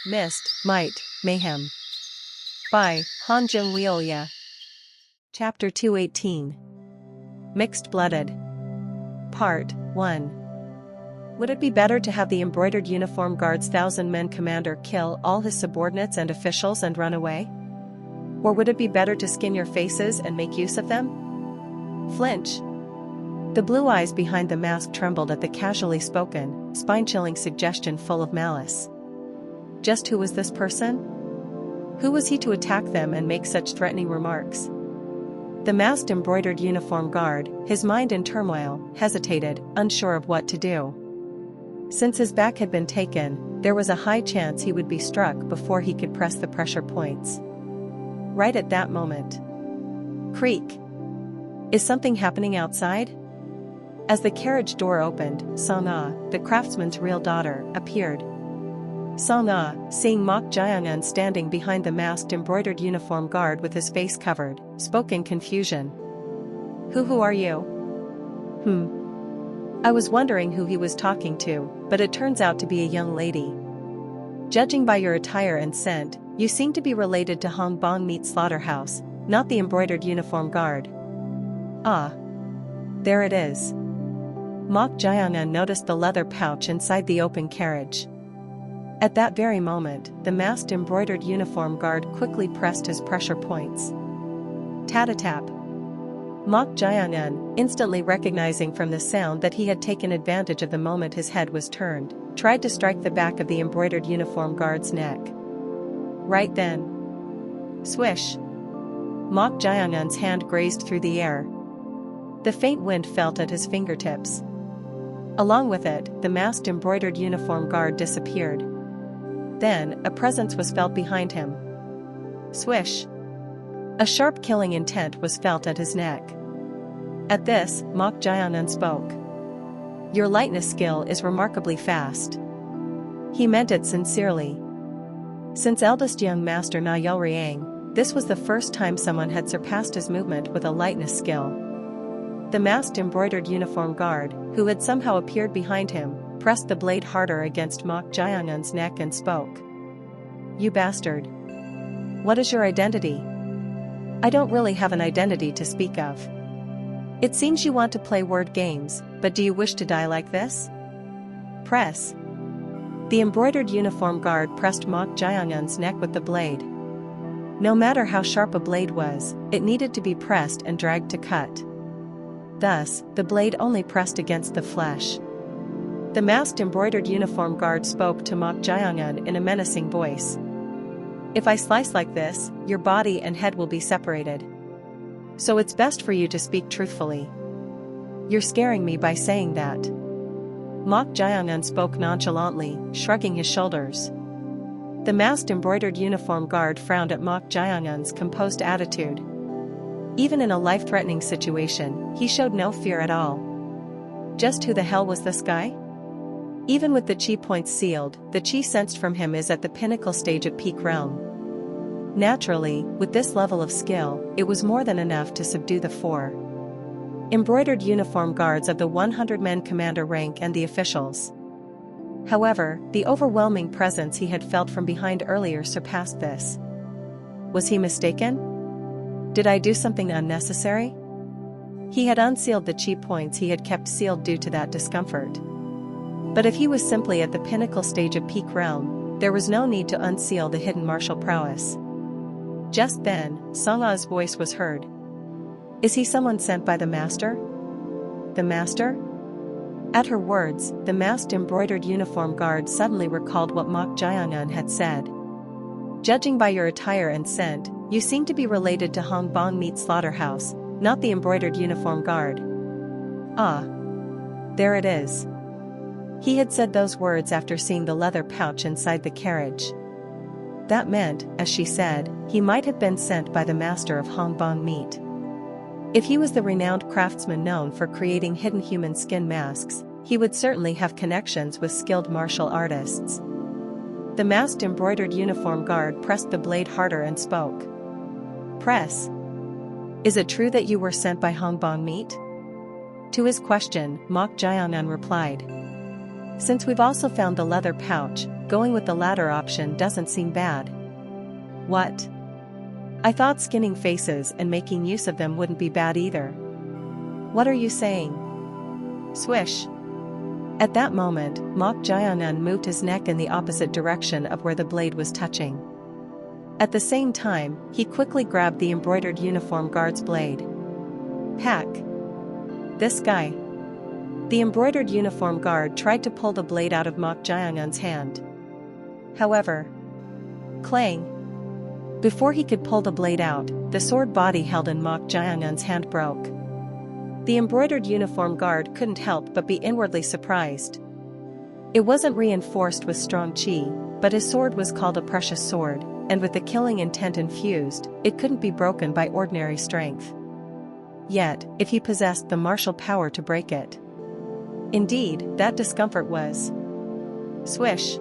Myst, Might, Mayhem. By Han Jung-Wioya. Chapter 218. Mixed-Blooded. Part 1. Would it be better to have the embroidered uniform guard's 1,000-men commander kill all his subordinates and officials and run away? Or would it be better to skin your faces and make use of them? Flinch. The blue eyes behind the mask trembled at the casually spoken, spine-chilling suggestion full of malice. Just who was this person? Who was he to attack them and make such threatening remarks? The masked embroidered uniform guard, his mind in turmoil, hesitated, unsure of what to do. Since his back had been taken, there was a high chance he would be struck before he could press the pressure points. Right at that moment. Creak. Is something happening outside? As the carriage door opened, Song-ah, the craftsman's real daughter, appeared. Song-ah, seeing Mok Jae-eun standing behind the masked embroidered uniform guard with his face covered, spoke in confusion. Who are you? I was wondering who he was talking to, but it turns out to be a young lady. Judging by your attire and scent, you seem to be related to Hong Bong Meat Slaughterhouse, not the embroidered uniform guard. Ah. There it is. Mok Jae-eun noticed the leather pouch inside the open carriage. At that very moment, the masked embroidered uniform guard quickly pressed his pressure points. Tat-a-tap. Mok Jae-eun, instantly recognizing from the sound that he had taken advantage of the moment his head was turned, tried to strike the back of the embroidered uniform guard's neck. Right then. Swish. Mok Jae-eun's hand grazed through the air. The faint wind felt at his fingertips. Along with it, the masked embroidered uniform guard disappeared. Then, a presence was felt behind him. Swish. A sharp killing intent was felt at his neck. At this, Mok Jae-eun spoke. Your lightness skill is remarkably fast. He meant it sincerely. Since eldest young master Na Yulriang, this was the first time someone had surpassed his movement with a lightness skill. The masked embroidered uniform guard, who had somehow appeared behind him, pressed the blade harder against Mok Jae-eun's neck and spoke. You bastard. What is your identity? I don't really have an identity to speak of. It seems you want to play word games, but do you wish to die like this? Press. The embroidered uniform guard pressed Mok Jae-eun's neck with the blade. No matter how sharp a blade was, it needed to be pressed and dragged to cut. Thus, the blade only pressed against the flesh. The masked embroidered uniform guard spoke to Mok Jae-eun in a menacing voice. If I slice like this, your body and head will be separated. So it's best for you to speak truthfully. You're scaring me by saying that. Mok Jae-eun spoke nonchalantly, shrugging his shoulders. The masked embroidered uniform guard frowned at Mok Jae-eun's composed attitude. Even in a life-threatening situation, he showed no fear at all. Just who the hell was this guy? Even with the chi points sealed, the chi sensed from him is at the pinnacle stage of peak realm. Naturally, with this level of skill, it was more than enough to subdue the 4 embroidered uniform guards of the 100-men commander rank and the officials. However, the overwhelming presence he had felt from behind earlier surpassed this. Was he mistaken? Did I do something unnecessary? He had unsealed the chi points he had kept sealed due to that discomfort. But if he was simply at the pinnacle stage of peak realm, there was no need to unseal the hidden martial prowess. Just then, Song-ah's voice was heard. Is he someone sent by the master? The master? At her words, the masked embroidered uniform guard suddenly recalled what Mok Jae-eun had said. Judging by your attire and scent, you seem to be related to Hong Bong Meat Slaughterhouse, not the embroidered uniform guard. Ah. There it is. He had said those words after seeing the leather pouch inside the carriage. That meant, as she said, he might have been sent by the master of Hong Bong Meat. If he was the renowned craftsman known for creating hidden human skin masks, he would certainly have connections with skilled martial artists. The masked embroidered uniform guard pressed the blade harder and spoke. Press. Is it true that you were sent by Hong Bong Meat? To his question, Mok Jae-eun replied. Since we've also found the leather pouch, going with the latter option doesn't seem bad. What? I thought skinning faces and making use of them wouldn't be bad either. What are you saying? Swish. At that moment, Mok Jae-un moved his neck in the opposite direction of where the blade was touching. At the same time, he quickly grabbed the embroidered uniform guard's blade. Hack. This guy. The embroidered uniform guard tried to pull the blade out of Mok Jae-un's hand. However, clang. Before he could pull the blade out, the sword body held in Mok Jae-un's hand broke. The embroidered uniform guard couldn't help but be inwardly surprised. It wasn't reinforced with strong chi, but his sword was called a precious sword, and with the killing intent infused, it couldn't be broken by ordinary strength. Yet, if he possessed the martial power to break it. Indeed, that discomfort was. Swish.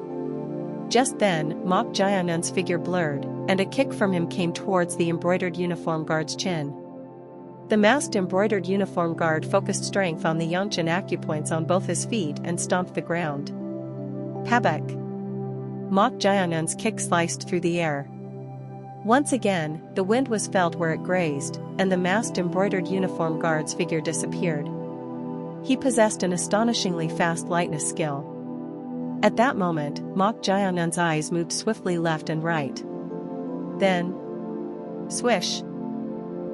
Just then, Mok Jae-un's figure blurred, and a kick from him came towards the embroidered uniform guard's chin. The masked embroidered uniform guard focused strength on the Yongchen acupoints on both his feet and stomped the ground. Pabek. Mok Jae-un's kick sliced through the air. Once again, the wind was felt where it grazed, and the masked embroidered uniform guard's figure disappeared. He possessed an astonishingly fast lightness skill. At that moment, Mok Jae-un's eyes moved swiftly left and right. Then, swish.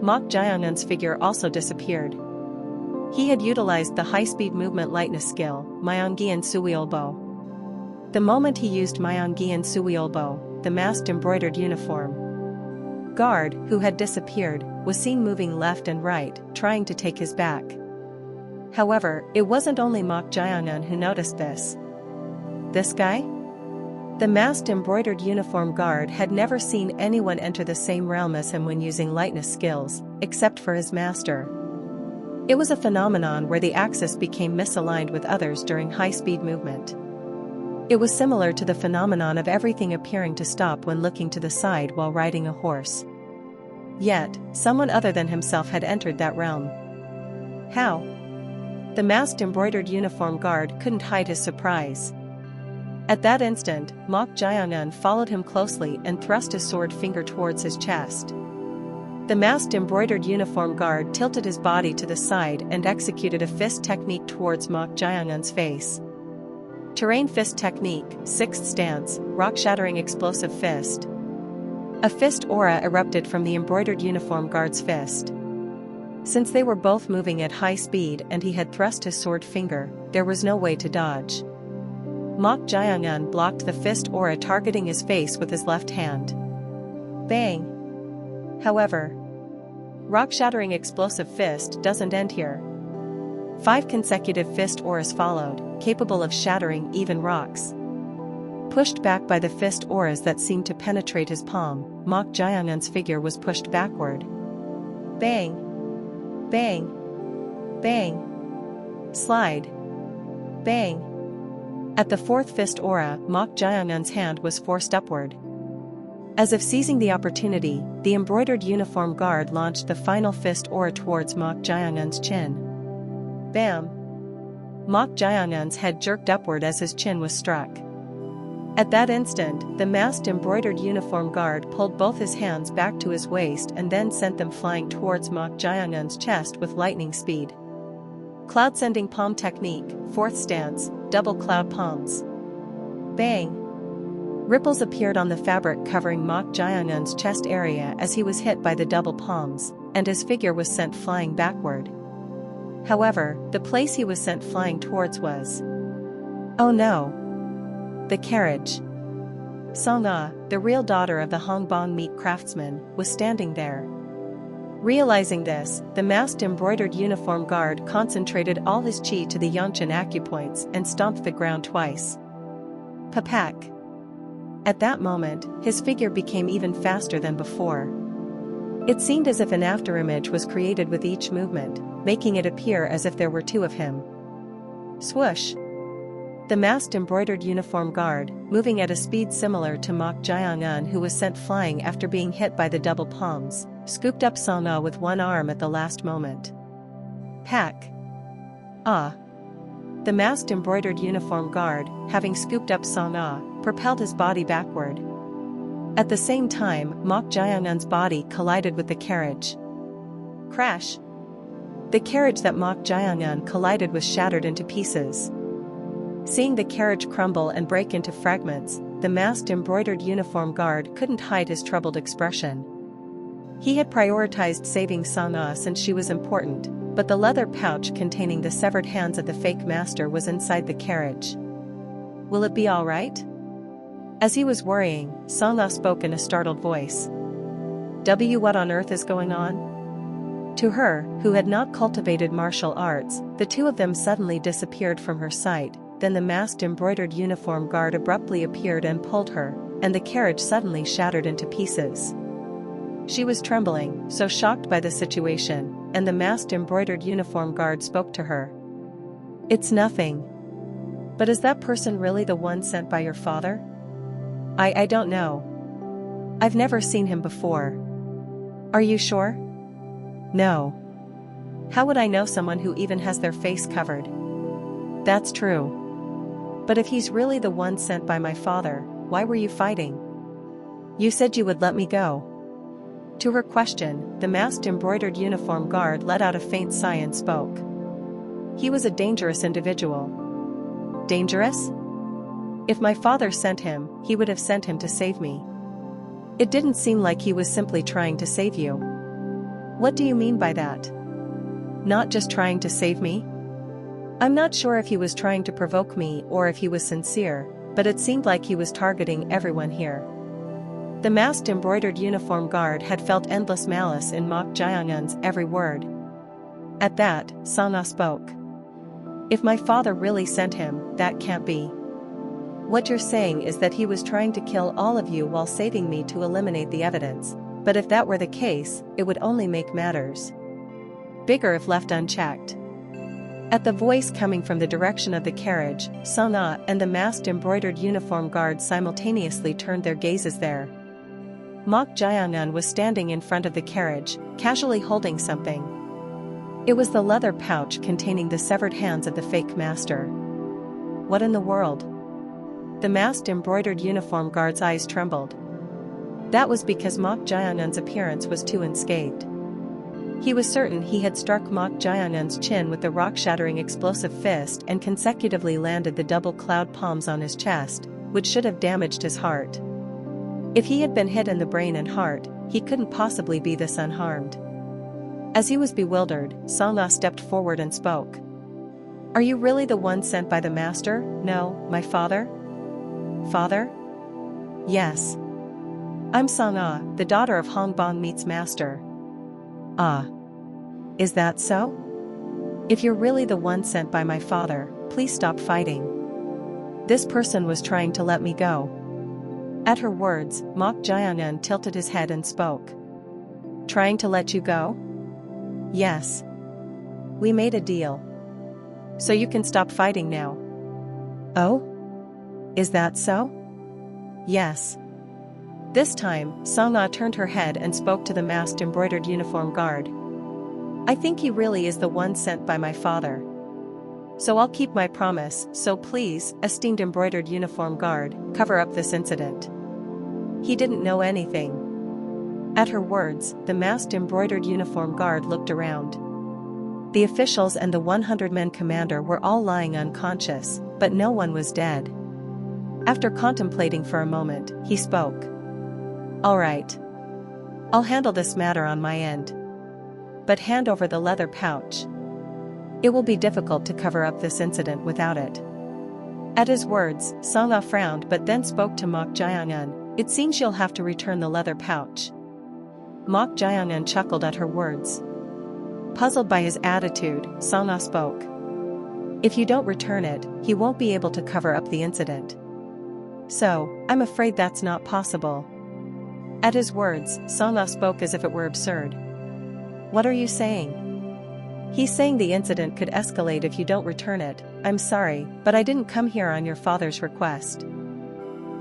Mok Jae-un's figure also disappeared. He had utilized the high-speed movement lightness skill, Myongyeon Suiolbo. The moment he used Myongyeon Suiolbo, the masked embroidered uniform guard, who had disappeared, was seen moving left and right, trying to take his back. However, it wasn't only Mok Jae-un who noticed this. This guy? The masked embroidered uniform guard had never seen anyone enter the same realm as him when using lightness skills, except for his master. It was a phenomenon where the axis became misaligned with others during high-speed movement. It was similar to the phenomenon of everything appearing to stop when looking to the side while riding a horse. Yet, someone other than himself had entered that realm. How? The masked embroidered uniform guard couldn't hide his surprise. At that instant, Mok Jae-un followed him closely and thrust his sword finger towards his chest. The masked embroidered uniform guard tilted his body to the side and executed a fist technique towards Mok Jae-un's face. Terrain fist technique, 6th stance, rock-shattering explosive fist. A fist aura erupted from the embroidered uniform guard's fist. Since they were both moving at high speed and he had thrust his sword finger, there was no way to dodge. Mok Jae-un blocked the fist aura targeting his face with his left hand. Bang! However, rock-shattering explosive fist doesn't end here. 5 consecutive fist auras followed, capable of shattering even rocks. Pushed back by the fist auras that seemed to penetrate his palm, Mok Jae-un's figure was pushed backward. Bang! Bang! Bang! Slide! Bang! At the 4th fist aura, Mok Jae-un's hand was forced upward. As if seizing the opportunity, the embroidered uniform guard launched the final fist aura towards Mok Jae-un's chin. Bam! Mok Jae-un's head jerked upward as his chin was struck. At that instant, the masked embroidered uniform guard pulled both his hands back to his waist and then sent them flying towards Mok Jae-un's chest with lightning speed. Cloud sending palm technique, 4th stance, double cloud palms. Bang! Ripples appeared on the fabric covering Mok Jae-un's chest area as he was hit by the double palms, and his figure was sent flying backward. However, the place he was sent flying towards was... oh no! The carriage. Song-ah, the real daughter of the Hongbong meat craftsman, was standing there. Realizing this, the masked embroidered uniform guard concentrated all his chi to the Yongchen acupoints and stomped the ground twice. Papak. At that moment, his figure became even faster than before. It seemed as if an afterimage was created with each movement, making it appear as if there were 2 of him. Swoosh! The masked embroidered uniform guard, moving at a speed similar to Mok Jae-un who was sent flying after being hit by the double palms, scooped up Song-ah with one arm at the last moment. Pack! Ah! The masked embroidered uniform guard, having scooped up Song-ah, propelled his body backward. At the same time, Mok Jaehyun's body collided with the carriage. Crash! The carriage that Mok Jaehyun collided with shattered into pieces. Seeing the carriage crumble and break into fragments, the masked embroidered uniform guard couldn't hide his troubled expression. He had prioritized saving Sana since she was important, but the leather pouch containing the severed hands of the fake master was inside the carriage. Will it be all right? As he was worrying, Sana spoke in a startled voice. What on earth is going on? To her, who had not cultivated martial arts, the two of them suddenly disappeared from her sight. Then the masked embroidered uniform guard abruptly appeared and pulled her, and the carriage suddenly shattered into pieces. She was trembling, so shocked by the situation, and the masked embroidered uniform guard spoke to her. It's nothing. But is that person really the one sent by your father? I don't know. I've never seen him before. Are you sure? No. How would I know someone who even has their face covered? That's true. But if he's really the one sent by my father, why were you fighting? You said you would let me go. To her question, the masked embroidered uniform guard let out a faint sigh and spoke. He was a dangerous individual. Dangerous? If my father sent him, he would have sent him to save me. It didn't seem like he was simply trying to save you. What do you mean by that? Not just trying to save me? I'm not sure if he was trying to provoke me or if he was sincere, but it seemed like he was targeting everyone here. The masked embroidered uniform guard had felt endless malice in Mok Jaehyun's every word. At that, Sana spoke. If my father really sent him, that can't be. What you're saying is that he was trying to kill all of you while saving me to eliminate the evidence, but if that were the case, it would only make matters bigger if left unchecked. At the voice coming from the direction of the carriage, Sana and the masked embroidered uniform guard simultaneously turned their gazes there. Mok Jaehyun was standing in front of the carriage, casually holding something. It was the leather pouch containing the severed hands of the fake master. What in the world? The masked embroidered uniform guard's eyes trembled. That was because Mok Jaehyun's appearance was too unscathed. He was certain he had struck Mok Jaehyun's chin with the rock-shattering explosive fist and consecutively landed the double cloud palms on his chest, which should have damaged his heart. If he had been hit in the brain and heart, he couldn't possibly be this unharmed. As he was bewildered, Sana stepped forward and spoke. Are you really the one sent by the master? No, my father? Father? Yes. I'm Sana, the daughter of Hongbang Meet's master. Ah. Is that so? If you're really the one sent by my father, please stop fighting. This person was trying to let me go. At her words, Mok Jaehyun tilted his head and spoke. Trying to let you go? Yes. We made a deal. So you can stop fighting now. Oh? Is that so? Yes. This time, Sana turned her head and spoke to the masked embroidered uniform guard. I think he really is the one sent by my father. So I'll keep my promise, so please, esteemed embroidered uniform guard, cover up this incident. He didn't know anything. At her words, the masked embroidered uniform guard looked around. The officials and the 100-man commander were all lying unconscious, but no one was dead. After contemplating for a moment, he spoke. All right. I'll handle this matter on my end. But hand over the leather pouch. It will be difficult to cover up this incident without it. At his words, Sana frowned but then spoke to Mok Jaehyun. It seems you'll have to return the leather pouch. Mok Jaehyun chuckled at her words. Puzzled by his attitude, Sana spoke. If you don't return it, he won't be able to cover up the incident. So, I'm afraid that's not possible. At his words, Sana spoke as if it were absurd. What are you saying? He's saying the incident could escalate if you don't return it. I'm sorry, but I didn't come here on your father's request.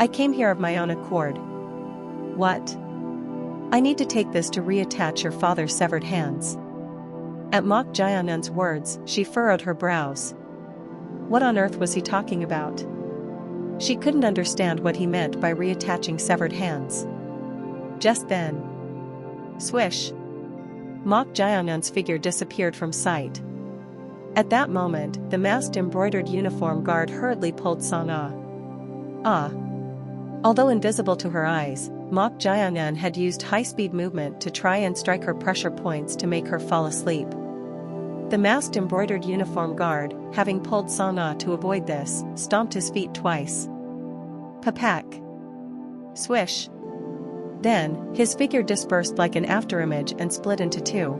I came here of my own accord. What? I need to take this to reattach your father's severed hands. At Mok Jaehyun's words, she furrowed her brows. What on earth was he talking about? She couldn't understand what he meant by reattaching severed hands. Just then, swish! Mok Jaeongun's figure disappeared from sight. At that moment, the masked embroidered uniform guard hurriedly pulled Song-ah. Although invisible to her eyes, Mok Jaeongun had used high-speed movement to try and strike her pressure points to make her fall asleep. The masked embroidered uniform guard, having pulled Song-ah to avoid this, stomped his feet twice. Papak! Swish! Then, his figure dispersed like an afterimage and split into two.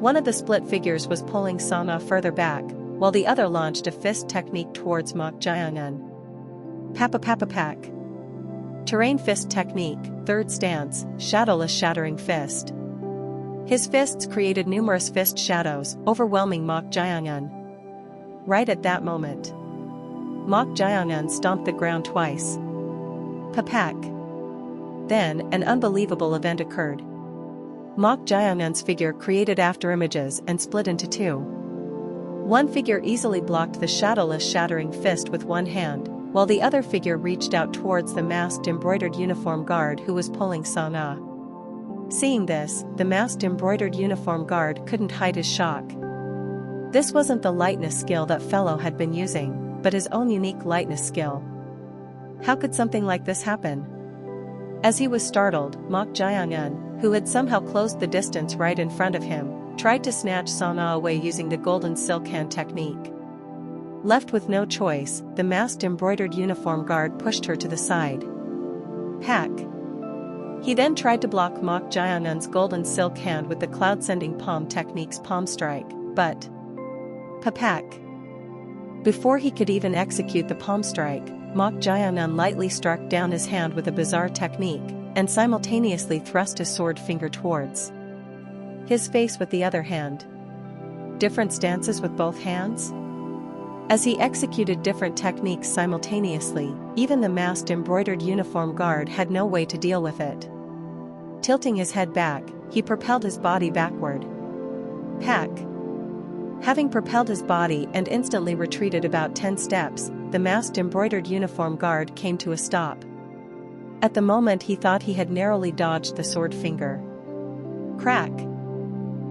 One of the split figures was pulling Song-ah further back, while the other launched a fist technique towards Mok Jaeongun. Papak. Terrain fist technique, third stance, shadowless shattering fist. His fists created numerous fist shadows, overwhelming Mok Jaeongun. Right at that moment, Mok Jaeongun stomped the ground twice. Papak. Then, an unbelievable event occurred. Mok Jaeongun's figure created afterimages and split into two. One figure easily blocked the shadowless shattering fist with one hand, while the other figure reached out towards the masked embroidered uniform guard who was pulling Song-ah. Seeing this, the masked embroidered uniform guard couldn't hide his shock. This wasn't the lightness skill that fellow had been using, but his own unique lightness skill. How could something like this happen? As he was startled, Mok Jaeongun, who had somehow closed the distance right in front of him, tried to snatch Song-ah away using the golden silk hand technique. Left with no choice, the masked embroidered uniform guard pushed her to the side. Pack! He then tried to block Mok Jaeongun's golden silk hand with the cloud-sending palm technique's palm strike, but Papak! Before he could even execute the palm strike, Mok Jaeongun lightly struck down his hand with a bizarre technique, and simultaneously thrust his sword finger towards his face with the other hand. Different stances with both hands? As he executed different techniques simultaneously, even the masked embroidered uniform guard had no way to deal with it. Tilting his head back, he propelled his body backward. Pack! Having propelled his body and instantly retreated about 10 steps, the masked embroidered uniform guard came to a stop. At the moment he thought he had narrowly dodged the sword finger. Crack!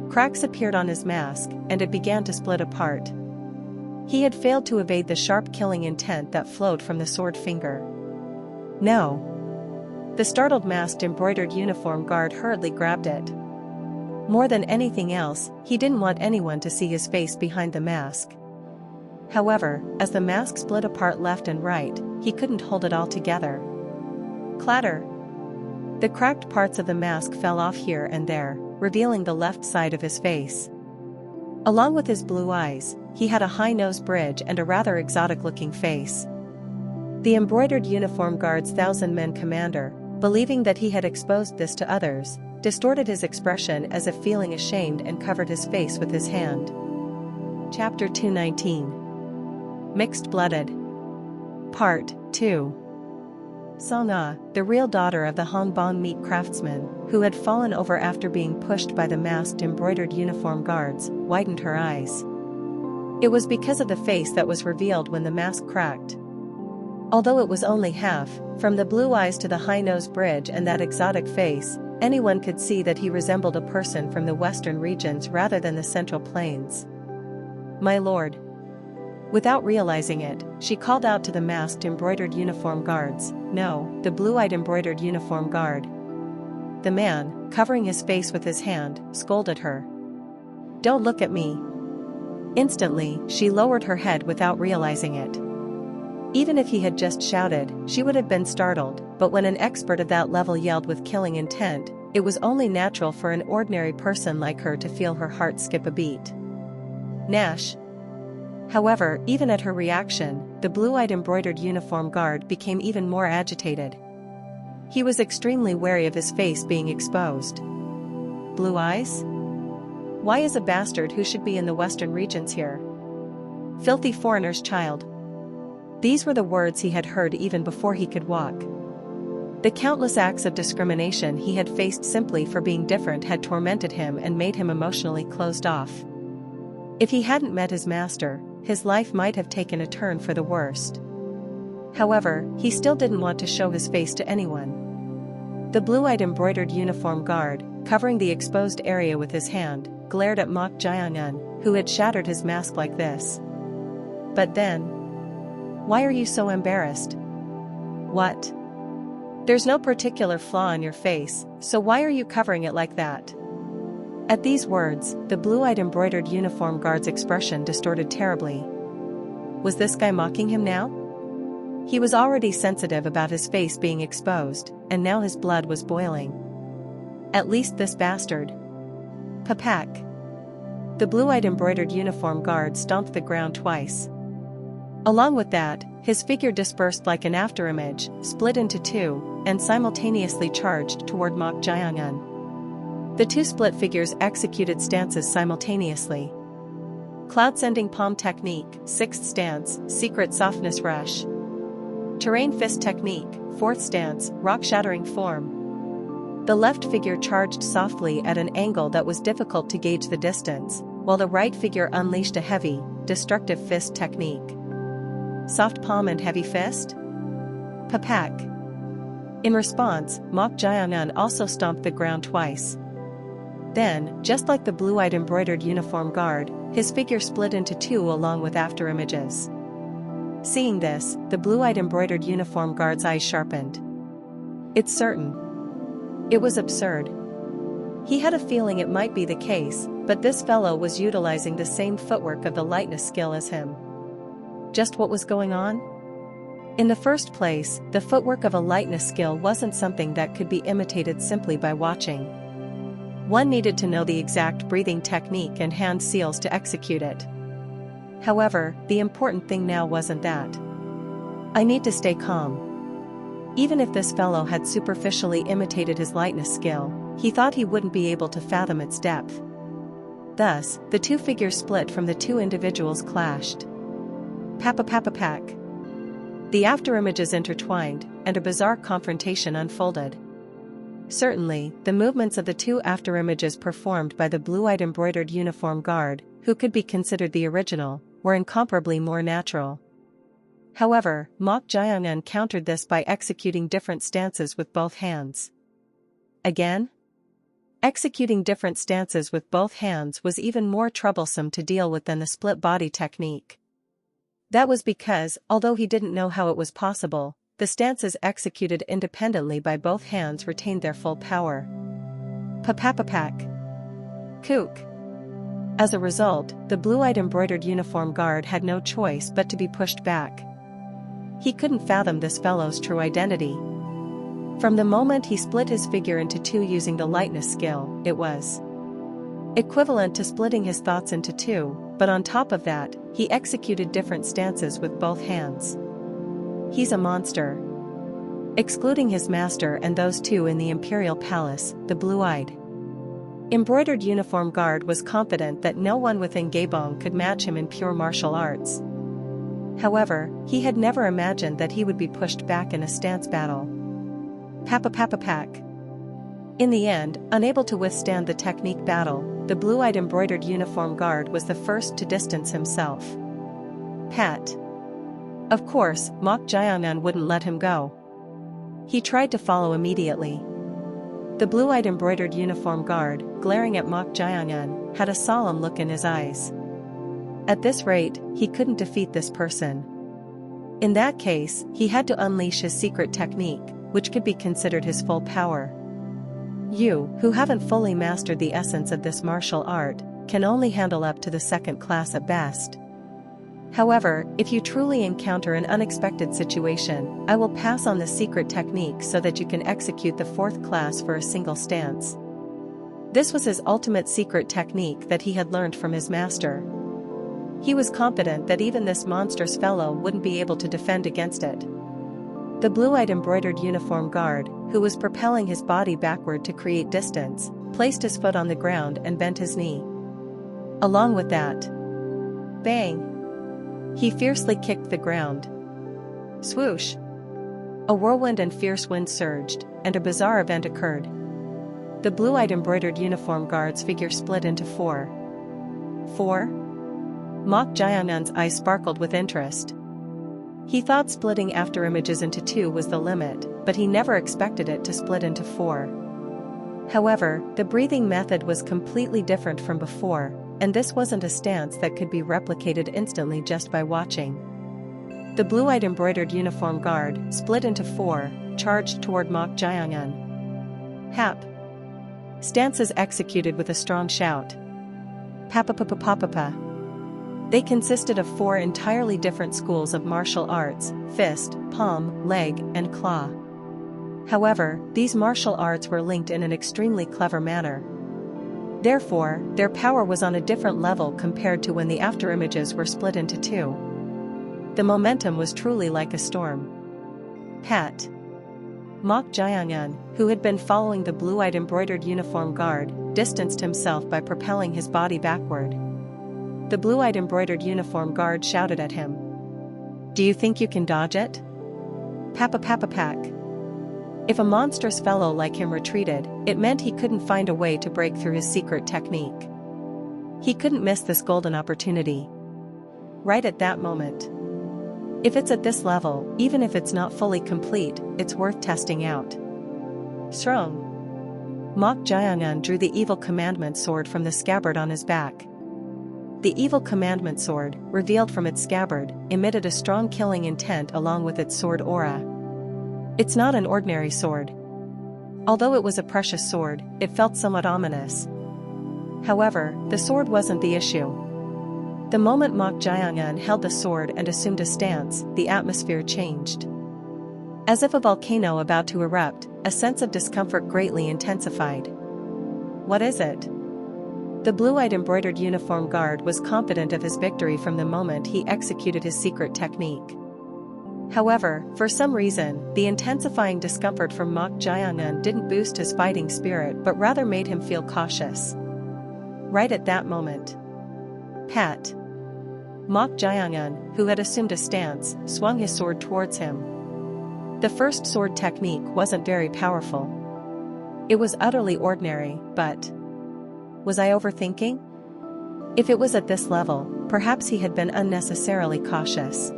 Cracks appeared on his mask, and it began to split apart. He had failed to evade the sharp killing intent that flowed from the sword finger. No! The startled masked embroidered uniform guard hurriedly grabbed it. More than anything else, he didn't want anyone to see his face behind the mask. However, as the mask split apart left and right, he couldn't hold it all together. Clatter! The cracked parts of the mask fell off here and there, revealing the left side of his face. Along with his blue eyes, he had a high nose bridge and a rather exotic-looking face. The embroidered uniform guard's thousand-men commander, believing that he had exposed this to others, distorted his expression as if feeling ashamed and covered his face with his hand. Chapter 219. Mixed-Blooded. Part 2. Song-ah, the real daughter of the Hongbong meat craftsman, who had fallen over after being pushed by the masked embroidered uniform guards, widened her eyes. It was because of the face that was revealed when the mask cracked. Although it was only half, from the blue eyes to the high nose bridge and that exotic face, anyone could see that he resembled a person from the western regions rather than the Central Plains. My lord. Without realizing it, she called out to the masked embroidered uniform guards, no, the blue-eyed embroidered uniform guard. The man, covering his face with his hand, scolded her. Don't look at me. Instantly, she lowered her head without realizing it. Even if he had just shouted, she would have been startled, but when an expert of that level yelled with killing intent, it was only natural for an ordinary person like her to feel her heart skip a beat. Nash. However, even at her reaction, the blue-eyed embroidered uniform guard became even more agitated. He was extremely wary of his face being exposed. Blue eyes? Why is a bastard who should be in the western regions here? Filthy foreigner's child. These were the words he had heard even before he could walk. The countless acts of discrimination he had faced simply for being different had tormented him and made him emotionally closed off. If he hadn't met his master, his life might have taken a turn for the worst. However, he still didn't want to show his face to anyone. The blue-eyed embroidered uniform guard, covering the exposed area with his hand, glared at Mok Jae-eun, who had shattered his mask like this. But then... Why are you so embarrassed? What? There's no particular flaw in your face, so why are you covering it like that? At these words, the blue-eyed embroidered uniform guard's expression distorted terribly. Was this guy mocking him now? He was already sensitive about his face being exposed, and now his blood was boiling. At least this bastard. Papak. The blue-eyed embroidered uniform guard stomped the ground twice. Along with that, his figure dispersed like an afterimage, split into two, and simultaneously charged toward Mok Jae-eun. The two split figures executed stances simultaneously. Cloud Sending Palm Technique, 6th Stance, Secret Softness Rush. Terrain Fist Technique, 4th Stance, Rock Shattering Form. The left figure charged softly at an angle that was difficult to gauge the distance, while the right figure unleashed a heavy, destructive fist technique. Soft palm and heavy fist? Papak. In response, Mok Jae-eun also stomped the ground twice. Then, just like the blue-eyed embroidered uniform guard, his figure split into two along with afterimages. Seeing this, the blue-eyed embroidered uniform guard's eyes sharpened. It's certain. It was absurd. He had a feeling it might be the case, but this fellow was utilizing the same footwork of the lightness skill as him. Just what was going on? In the first place, the footwork of a lightness skill wasn't something that could be imitated simply by watching. One needed to know the exact breathing technique and hand seals to execute it. However, the important thing now wasn't that. I need to stay calm. Even if this fellow had superficially imitated his lightness skill, he thought he wouldn't be able to fathom its depth. Thus, the two figures split from the two individuals clashed. Papak. The afterimages intertwined, and a bizarre confrontation unfolded. Certainly, the movements of the two afterimages performed by the blue-eyed embroidered uniform guard, who could be considered the original, were incomparably more natural. However, Mok Jae-eun countered this by executing different stances with both hands. Again? Executing different stances with both hands was even more troublesome to deal with than the split body technique. That was because, although he didn't know how it was possible, the stances executed independently by both hands retained their full power. Papak. Kook. As a result, the blue-eyed embroidered uniform guard had no choice but to be pushed back. He couldn't fathom this fellow's true identity. From the moment he split his figure into two using the lightness skill, it was equivalent to splitting his thoughts into two, but on top of that, he executed different stances with both hands. He's a monster. Excluding his master and those two in the Imperial Palace, the blue-eyed embroidered uniform guard was confident that no one within Gaebong could match him in pure martial arts. However, he had never imagined that he would be pushed back in a stance battle. Papak. In the end, unable to withstand the technique battle, the blue-eyed embroidered uniform guard was the first to distance himself. Pat. Of course, Mok Jae-eun wouldn't let him go. He tried to follow immediately. The blue-eyed embroidered uniform guard, glaring at Mok Jae-eun, had a solemn look in his eyes. At this rate, he couldn't defeat this person. In that case, he had to unleash his secret technique, which could be considered his full power. You, who haven't fully mastered the essence of this martial art, can only handle up to the second class at best. However, if you truly encounter an unexpected situation, I will pass on the secret technique so that you can execute the fourth class for a single stance. This was his ultimate secret technique that he had learned from his master. He was confident that even this monstrous fellow wouldn't be able to defend against it. The blue-eyed embroidered uniform guard, who was propelling his body backward to create distance, placed his foot on the ground and bent his knee. Along with that, bang! He fiercely kicked the ground. Swoosh! A whirlwind and fierce wind surged, and a bizarre event occurred. The blue-eyed embroidered uniform guard's figure split into four. Mok Jae-eun's eyes sparkled with interest. He thought splitting afterimages into 2 was the limit, but he never expected it to split into 4. However, the breathing method was completely different from before, and this wasn't a stance that could be replicated instantly just by watching. The blue-eyed embroidered uniform guard split into 4, charged toward Mok Jaehyun. Hap. Stances executed with a strong shout. Pa-pa-pa-pa-pa-pa-pa. They consisted of 4 entirely different schools of martial arts: fist, palm, leg, and claw. However, these martial arts were linked in an extremely clever manner. Therefore, their power was on a different level compared to when the afterimages were split into 2. The momentum was truly like a storm. Pat. Mok Jaehyun, who had been following the blue-eyed embroidered uniform guard, distanced himself by propelling his body backward. The blue-eyed embroidered uniform guard shouted at him. "Do you think you can dodge it?" Papa-papa-pack. If a monstrous fellow like him retreated, it meant he couldn't find a way to break through his secret technique. He couldn't miss this golden opportunity. Right at that moment. If it's at this level, even if it's not fully complete, it's worth testing out. Strong. Mok Jaehyun drew the evil commandment sword from the scabbard on his back. The evil commandment sword, revealed from its scabbard, emitted a strong killing intent along with its sword aura. It's not an ordinary sword. Although it was a precious sword, it felt somewhat ominous. However, the sword wasn't the issue. The moment Mok Jaehyun held the sword and assumed a stance, the atmosphere changed. As if a volcano about to erupt, a sense of discomfort greatly intensified. What is it? The blue-eyed embroidered uniform guard was confident of his victory from the moment he executed his secret technique. However, for some reason, the intensifying discomfort from Mok Jaehyun didn't boost his fighting spirit but rather made him feel cautious. Right at that moment. Pat. Mok Jaehyun, who had assumed a stance, swung his sword towards him. The first sword technique wasn't very powerful. It was utterly ordinary, but... Was I overthinking? If it was at this level, perhaps he had been unnecessarily cautious.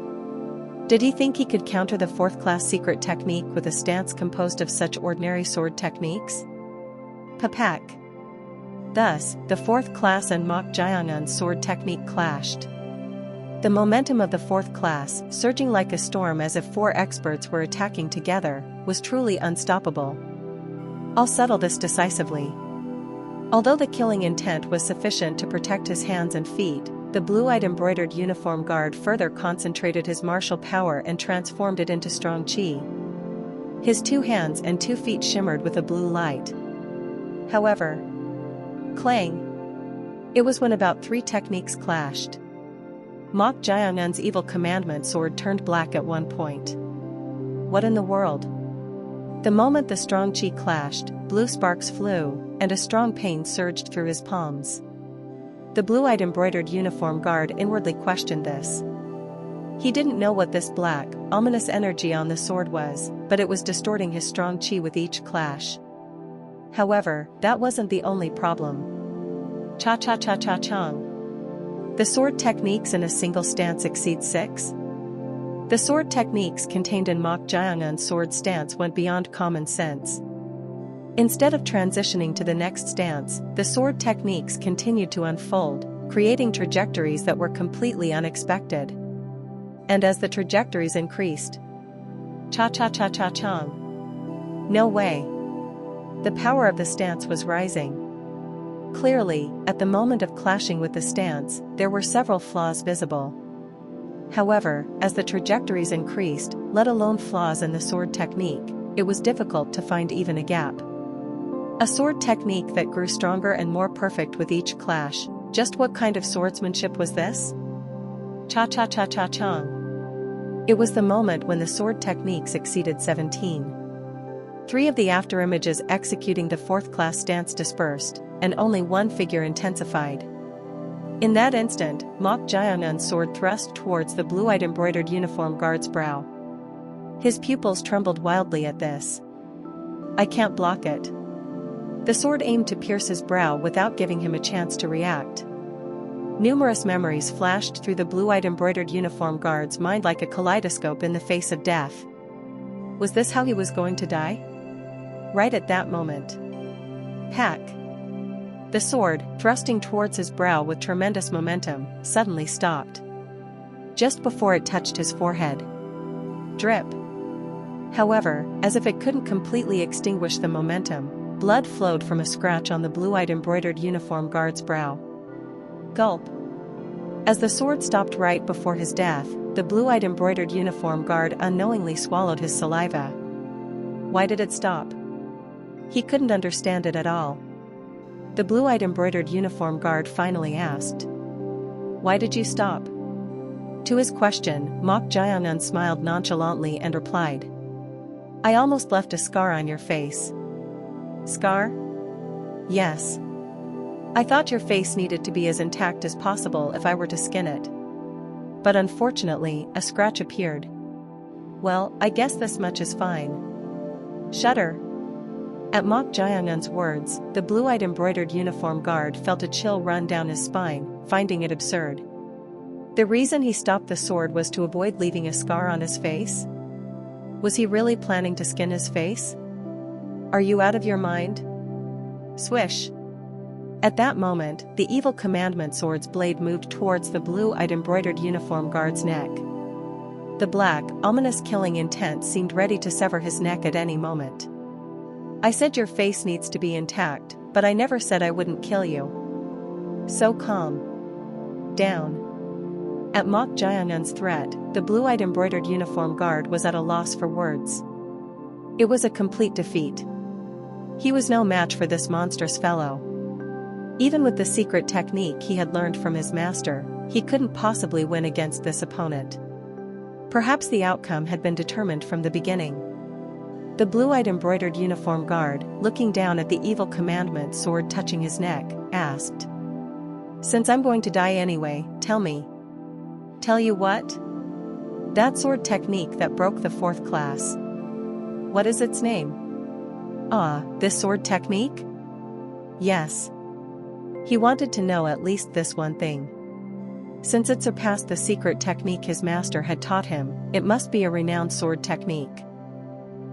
Did he think he could counter the 4th-class secret technique with a stance composed of such ordinary sword techniques? Papak. Thus, the 4th class and Mok Jaehyun's sword technique clashed. The momentum of the 4th class, surging like a storm as if 4 experts were attacking together, was truly unstoppable. I'll settle this decisively. Although the killing intent was sufficient to protect his hands and feet, the blue-eyed embroidered uniform guard further concentrated his martial power and transformed it into strong chi. His 2 hands and 2 feet shimmered with a blue light. However, clang! It was when about 3 techniques clashed. Mok Jaehyun's evil commandment sword turned black at one point. What in the world? The moment the strong chi clashed, blue sparks flew, and a strong pain surged through his palms. The blue-eyed embroidered uniform guard inwardly questioned this. He didn't know what this black, ominous energy on the sword was, but it was distorting his strong chi with each clash. However, that wasn't the only problem. Cha-cha-cha-cha-chong. The sword techniques in a single stance exceed 6? The sword techniques contained in Mok Jaehyun's sword stance went beyond common sense. Instead of transitioning to the next stance, the sword techniques continued to unfold, creating trajectories that were completely unexpected. And as the trajectories increased, cha-cha-cha-cha-chong. No way. The power of the stance was rising. Clearly, at the moment of clashing with the stance, there were several flaws visible. However, as the trajectories increased, let alone flaws in the sword technique, it was difficult to find even a gap. A sword technique that grew stronger and more perfect with each clash. Just what kind of swordsmanship was this? Cha-cha-cha-cha-chong. It was the moment when the sword techniques exceeded 17. 3 of the afterimages executing the 4th class stance dispersed, and only 1 figure intensified. In that instant, Mok Jaehyun's sword thrust towards the blue-eyed embroidered uniform guard's brow. His pupils trembled wildly at this. I can't block it. The sword aimed to pierce his brow without giving him a chance to react. Numerous memories flashed through the blue-eyed embroidered uniform guard's mind like a kaleidoscope in the face of death. Was this how he was going to die? Right at that moment. Hack! The sword, thrusting towards his brow with tremendous momentum, suddenly stopped. Just before it touched his forehead. Drip! However, as if it couldn't completely extinguish the momentum, blood flowed from a scratch on the blue-eyed embroidered uniform guard's brow. Gulp! As the sword stopped right before his death, the blue-eyed embroidered uniform guard unknowingly swallowed his saliva. Why did it stop? He couldn't understand it at all. The blue-eyed embroidered uniform guard finally asked. Why did you stop? To his question, Mok Jaeyoung smiled nonchalantly and replied. I almost left a scar on your face. Scar? Yes. I thought your face needed to be as intact as possible if I were to skin it. But unfortunately, a scratch appeared. Well, I guess this much is fine. Shudder. At Mok Jaeyoung's words, the blue-eyed embroidered uniform guard felt a chill run down his spine, finding it absurd. The reason he stopped the sword was to avoid leaving a scar on his face? Was he really planning to skin his face? Are you out of your mind? Swish! At that moment, the evil commandment sword's blade moved towards the blue-eyed embroidered uniform guard's neck. The black, ominous killing intent seemed ready to sever his neck at any moment. I said your face needs to be intact, but I never said I wouldn't kill you. So calm down. At Mok Jaeyoung's threat, the blue-eyed embroidered uniform guard was at a loss for words. It was a complete defeat. He was no match for this monstrous fellow. Even with the secret technique he had learned from his master, he couldn't possibly win against this opponent. Perhaps the outcome had been determined from the beginning. The blue-eyed embroidered uniform guard, looking down at the evil commandment sword touching his neck, asked. Since I'm going to die anyway, tell me. Tell you what? That sword technique that broke the 4th class. What is its name? Ah, this sword technique? Yes. He wanted to know at least this one thing. Since it surpassed the secret technique his master had taught him, it must be a renowned sword technique.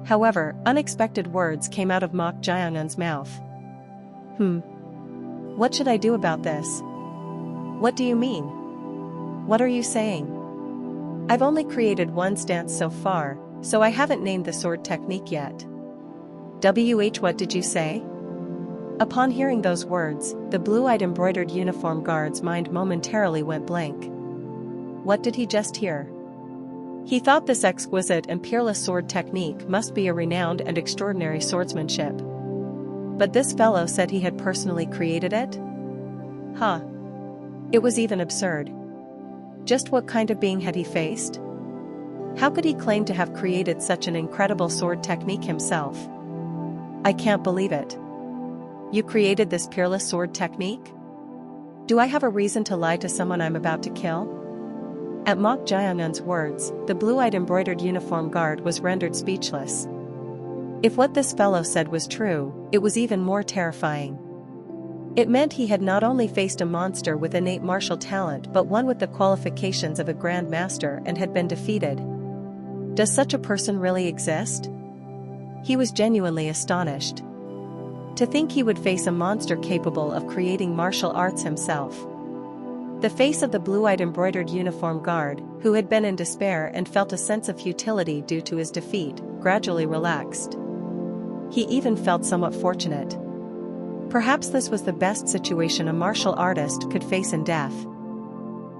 However, unexpected words came out of Mok Jaeyoung's mouth. What should I do about this? What do you mean? What are you saying? I've only created one stance so far, so I haven't named the sword technique yet. What did you say? Upon hearing those words, the blue-eyed embroidered uniform guard's mind momentarily went blank. What did he just hear? He thought this exquisite and peerless sword technique must be a renowned and extraordinary swordsmanship. But this fellow said he had personally created it? Huh. It was even absurd. Just what kind of being had he faced? How could he claim to have created such an incredible sword technique himself? I can't believe it. You created this peerless sword technique? Do I have a reason to lie to someone I'm about to kill? At Mok Jaeyoung's words, the blue-eyed embroidered uniform guard was rendered speechless. If what this fellow said was true, it was even more terrifying. It meant he had not only faced a monster with innate martial talent but one with the qualifications of a grand master and had been defeated. Does such a person really exist? He was genuinely astonished. To think he would face a monster capable of creating martial arts himself. The face of the blue-eyed embroidered uniform guard, who had been in despair and felt a sense of futility due to his defeat, gradually relaxed. He even felt somewhat fortunate. Perhaps this was the best situation a martial artist could face in death.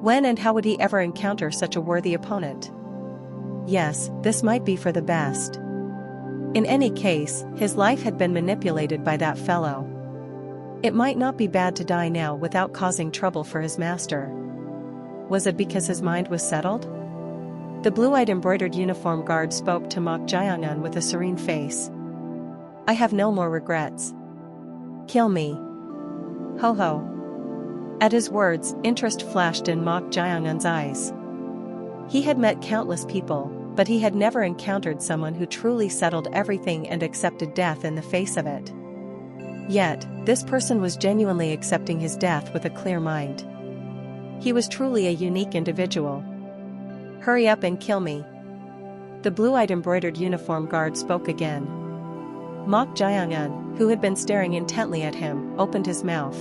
When and how would he ever encounter such a worthy opponent? Yes, this might be for the best. In any case, his life had been manipulated by that fellow. It might not be bad to die now without causing trouble for his master. Was it because his mind was settled? The blue-eyed embroidered uniform guard spoke to Mok Jaeyoung with a serene face. I have no more regrets. Kill me. Ho ho. At his words, interest flashed in Mok Jaeyoung's eyes. He had met countless people, but he had never encountered someone who truly settled everything and accepted death in the face of it. Yet, this person was genuinely accepting his death with a clear mind. He was truly a unique individual. Hurry up and kill me. The blue-eyed embroidered uniform guard spoke again. Mok Jae-un, who had been staring intently at him, opened his mouth.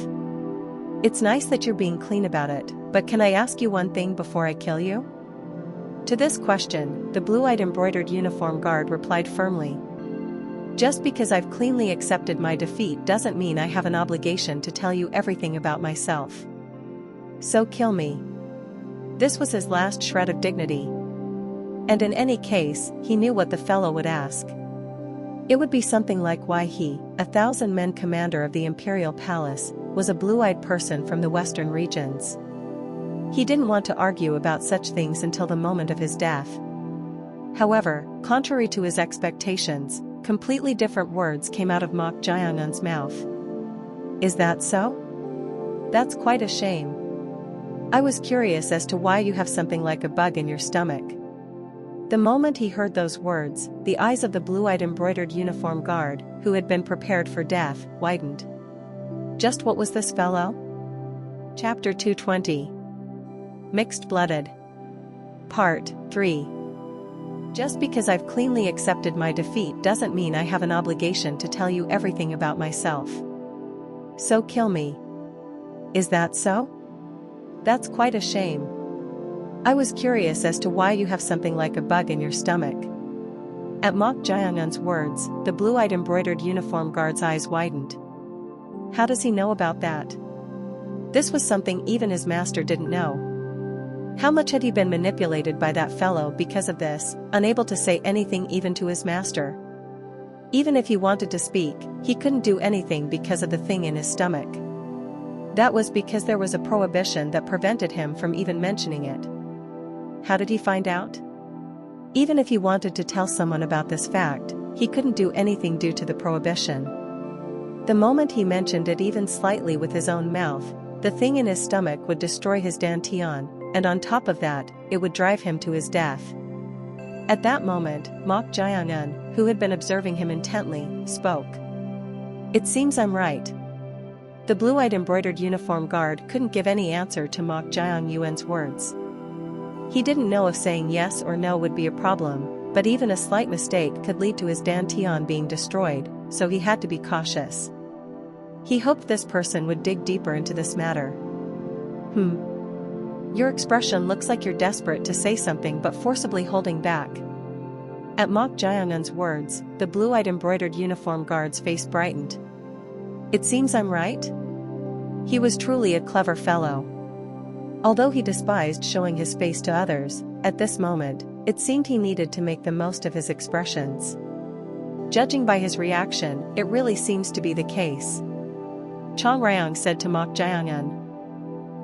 It's nice that you're being clean about it, but can I ask you one thing before I kill you? To this question, the blue-eyed embroidered uniform guard replied firmly. Just because I've cleanly accepted my defeat doesn't mean I have an obligation to tell you everything about myself. So kill me. This was his last shred of dignity. And in any case, he knew what the fellow would ask. It would be something like why he, 1,000-man commander of the Imperial Palace, was a blue-eyed person from the western regions. He didn't want to argue about such things until the moment of his death. However, contrary to his expectations, completely different words came out of Mok Jae-un's mouth. Is that so? That's quite a shame. I was curious as to why you have something like a bug in your stomach. The moment he heard those words, the eyes of the blue-eyed embroidered uniform guard, who had been prepared for death, widened. Just what was this fellow? Chapter 220. Mixed-blooded. Part 3. Just because I've cleanly accepted my defeat doesn't mean I have an obligation to tell you everything about myself. So kill me. Is that so? That's quite a shame. I was curious as to why you have something like a bug in your stomach. At Mok Jae-un's words, the blue-eyed embroidered uniform guard's eyes widened. How does he know about that? This was something even his master didn't know. How much had he been manipulated by that fellow because of this, unable to say anything even to his master? Even if he wanted to speak, he couldn't do anything because of the thing in his stomach. That was because there was a prohibition that prevented him from even mentioning it. How did he find out? Even if he wanted to tell someone about this fact, he couldn't do anything due to the prohibition. The moment he mentioned it even slightly with his own mouth, the thing in his stomach would destroy his dantian, and on top of that, it would drive him to his death. At that moment, Mok Jae-un, who had been observing him intently, spoke. It seems I'm right. The blue-eyed embroidered uniform guard couldn't give any answer to Mok Jae-un's words. He didn't know if saying yes or no would be a problem, but even a slight mistake could lead to his dantian being destroyed, so he had to be cautious. He hoped this person would dig deeper into this matter. Your expression looks like you're desperate to say something but forcibly holding back. At Mok Jae-un's words, the blue-eyed embroidered uniform guard's face brightened. It seems I'm right? He was truly a clever fellow. Although he despised showing his face to others, at this moment, it seemed he needed to make the most of his expressions. Judging by his reaction, it really seems to be the case. Chong Ryong said to Mok Jae-un.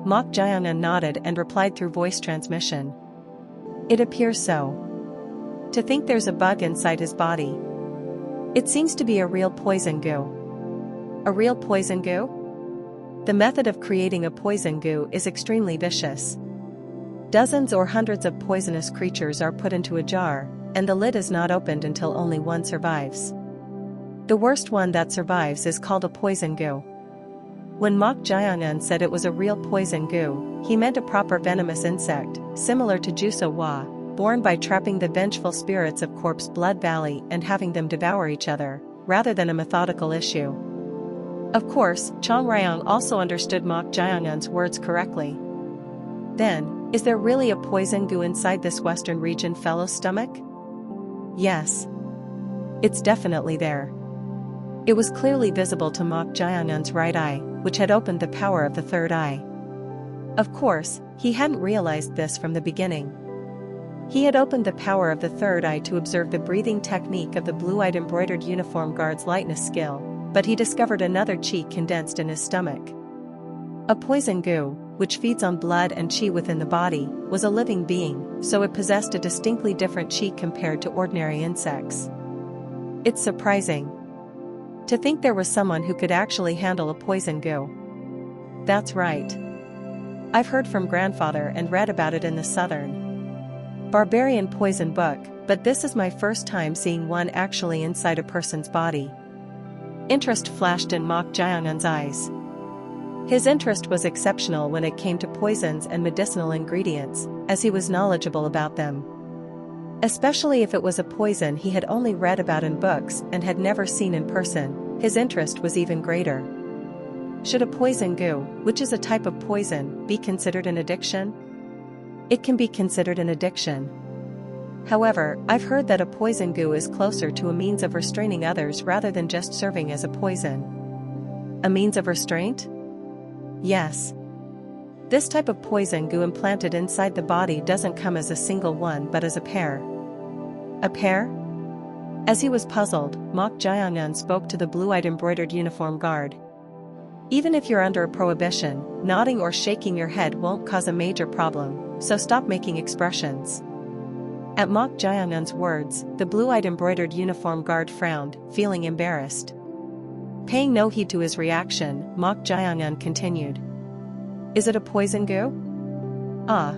Mok Jae-un nodded and replied through voice transmission. It appears so. To think there's a bug inside his body. It seems to be a real poison goo. A real poison goo? The method of creating a poison goo is extremely vicious. Dozens or hundreds of poisonous creatures are put into a jar, and the lid is not opened until only one survives. The worst one that survives is called a poison goo. When Mok Jae-un said it was a real poison goo, he meant a proper venomous insect, similar to Juso-wa, born by trapping the vengeful spirits of Corpse Blood Valley and having them devour each other, rather than a methodical issue. Of course, Chong Ryong also understood Mok Jae-un's words correctly. Then, is there really a poison goo inside this western region fellow's stomach? Yes. It's definitely there. It was clearly visible to Mok Jae-un's right eye, which had opened the power of the third eye. Of course, he hadn't realized this from the beginning. He had opened the power of the third eye to observe the breathing technique of the blue-eyed embroidered uniform guard's lightness skill, but he discovered another chi condensed in his stomach. A poison goo, which feeds on blood and chi within the body, was a living being, so it possessed a distinctly different chi compared to ordinary insects. It's surprising. To think there was someone who could actually handle a poison goo. That's right. I've heard from grandfather and read about it in the Southern Barbarian Poison book, but this is my first time seeing one actually inside a person's body. Interest flashed in Mok Jae-un's eyes. His interest was exceptional when it came to poisons and medicinal ingredients, as he was knowledgeable about them. Especially if it was a poison he had only read about in books and had never seen in person, his interest was even greater. Should a poison goo, which is a type of poison, be considered an addiction? It can be considered an addiction. However, I've heard that a poison goo is closer to a means of restraining others rather than just serving as a poison. A means of restraint? Yes. This type of poison goo implanted inside the body doesn't come as a single one but as a pair. A pair? As he was puzzled, Mok Jae-un spoke to the blue-eyed embroidered uniform guard. Even if you're under a prohibition, nodding or shaking your head won't cause a major problem, so stop making expressions. At Mok Jae-un's words, the blue-eyed embroidered uniform guard frowned, feeling embarrassed. Paying no heed to his reaction, Mok Jae-un continued. Is it a poison goo? Ah.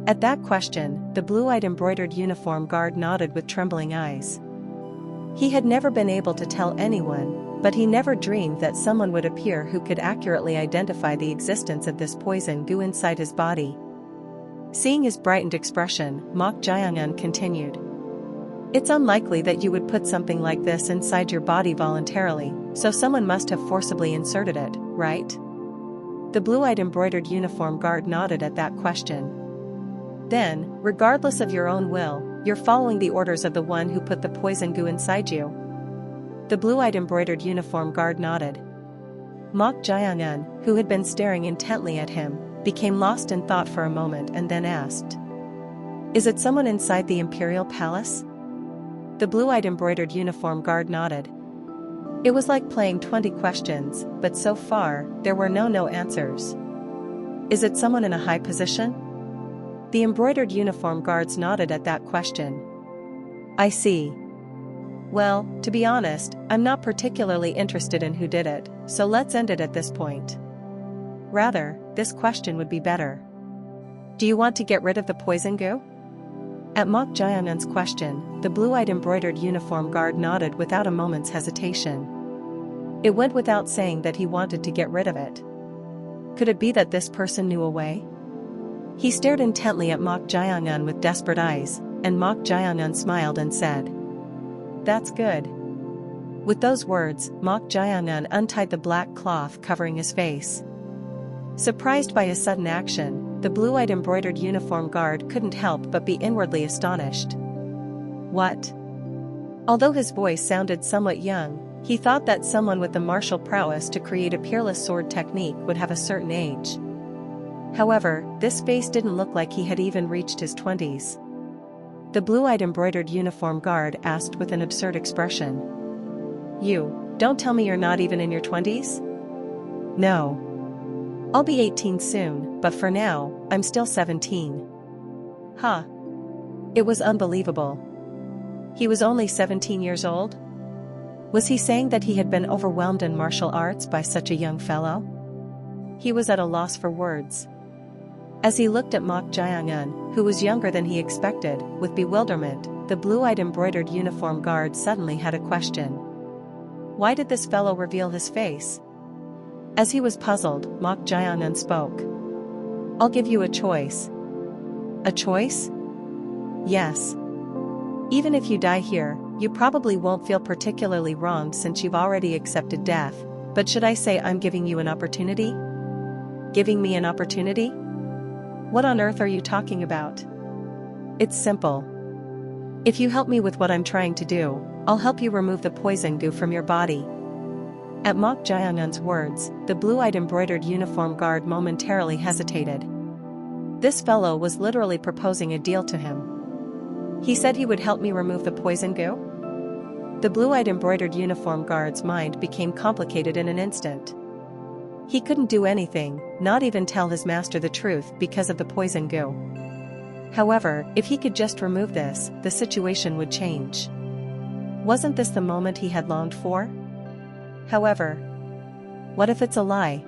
At that question, the blue-eyed embroidered uniform guard nodded with trembling eyes. He had never been able to tell anyone, but he never dreamed that someone would appear who could accurately identify the existence of this poison goo inside his body. Seeing his brightened expression, Mok Jae-un continued. It's unlikely that you would put something like this inside your body voluntarily, so someone must have forcibly inserted it, right? The blue-eyed embroidered uniform guard nodded at that question. Then, regardless of your own will, you're following the orders of the one who put the poison goo inside you? The blue-eyed embroidered uniform guard nodded. Mok Jae-un, who had been staring intently at him, became lost in thought for a moment and then asked. Is it someone inside the Imperial Palace? The blue-eyed embroidered uniform guard nodded. It was like playing 20 questions, but so far, there were no answers. Is it someone in a high position? The embroidered uniform guards nodded at that question. I see. Well, to be honest, I'm not particularly interested in who did it, so let's end it at this point. Rather, this question would be better. Do you want to get rid of the poison goo? At Mok Jae-un's question, the blue-eyed embroidered uniform guard nodded without a moment's hesitation. It went without saying that he wanted to get rid of it. Could it be that this person knew a way? He stared intently at Mok Jae-un with desperate eyes, and Mok Jae-un smiled and said, That's good. With those words, Mok Jae-un untied the black cloth covering his face. Surprised by his sudden action, the blue-eyed embroidered uniform guard couldn't help but be inwardly astonished. What? Although his voice sounded somewhat young, he thought that someone with the martial prowess to create a peerless sword technique would have a certain age. However, this face didn't look like he had even reached his 20s. The blue-eyed embroidered uniform guard asked with an absurd expression. You, don't tell me you're not even in your 20s? No. I'll be 18 soon, but for now, I'm still 17. Huh. It was unbelievable. He was only 17 years old? Was he saying that he had been overwhelmed in martial arts by such a young fellow? He was at a loss for words. As he looked at Mok Jae-un, who was younger than he expected, with bewilderment, the blue-eyed embroidered uniform guard suddenly had a question. Why did this fellow reveal his face? As he was puzzled, Mok Jae-un spoke. I'll give you a choice. A choice? Yes. Even if you die here, you probably won't feel particularly wronged since you've already accepted death, but should I say I'm giving you an opportunity? Giving me an opportunity? What on earth are you talking about? It's simple. If you help me with what I'm trying to do, I'll help you remove the poison goo from your body. At Mok Jae-un's words, the blue-eyed embroidered uniform guard momentarily hesitated. This fellow was literally proposing a deal to him. He said he would help me remove the poison goo? The blue-eyed embroidered uniform guard's mind became complicated in an instant. He couldn't do anything, not even tell his master the truth because of the poison goo. However, if he could just remove this, the situation would change. Wasn't this the moment he had longed for? However, what if it's a lie?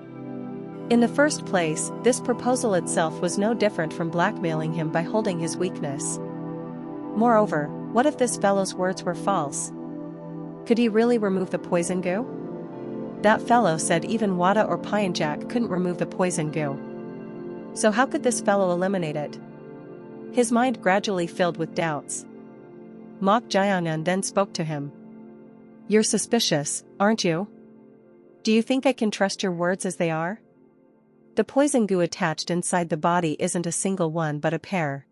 In the first place, this proposal itself was no different from blackmailing him by holding his weakness. Moreover, what if this fellow's words were false? Could he really remove the poison goo? That fellow said even Wada or Pyanjak couldn't remove the poison goo. So how could this fellow eliminate it? His mind gradually filled with doubts. Mok Jayangan then spoke to him. You're suspicious, aren't you? Do you think I can trust your words as they are? The poison goo attached inside the body isn't a single one but a pair.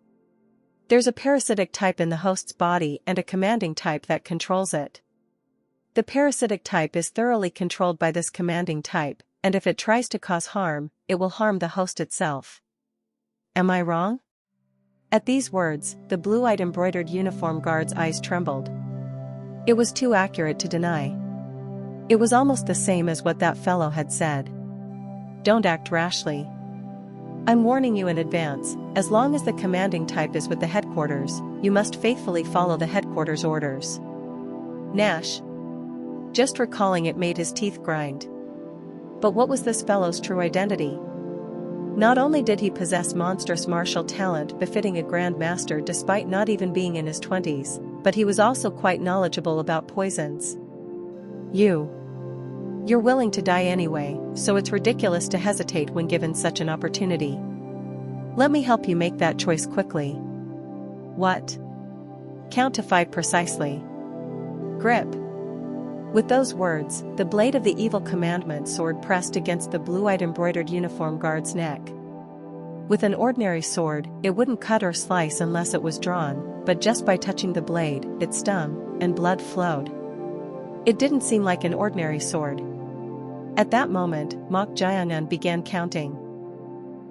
There's a parasitic type in the host's body and a commanding type that controls it. The parasitic type is thoroughly controlled by this commanding type, and if it tries to cause harm, it will harm the host itself. Am I wrong? At these words, the blue-eyed embroidered uniform guard's eyes trembled. It was too accurate to deny. It was almost the same as what that fellow had said. Don't act rashly. I'm warning you in advance, as long as the commanding type is with the headquarters, you must faithfully follow the headquarters' orders. Nash. Just recalling it made his teeth grind. But what was this fellow's true identity? Not only did he possess monstrous martial talent befitting a Grand Master despite not even being in his 20s, but he was also quite knowledgeable about poisons. You're willing to die anyway, so it's ridiculous to hesitate when given such an opportunity. Let me help you make that choice quickly. What? Count to 5 precisely. Grip. With those words, the blade of the evil commandment sword pressed against the blue-eyed embroidered uniform guard's neck. With an ordinary sword, it wouldn't cut or slice unless it was drawn, but just by touching the blade, it stung, and blood flowed. It didn't seem like an ordinary sword. At that moment, Mok Jayangan began counting.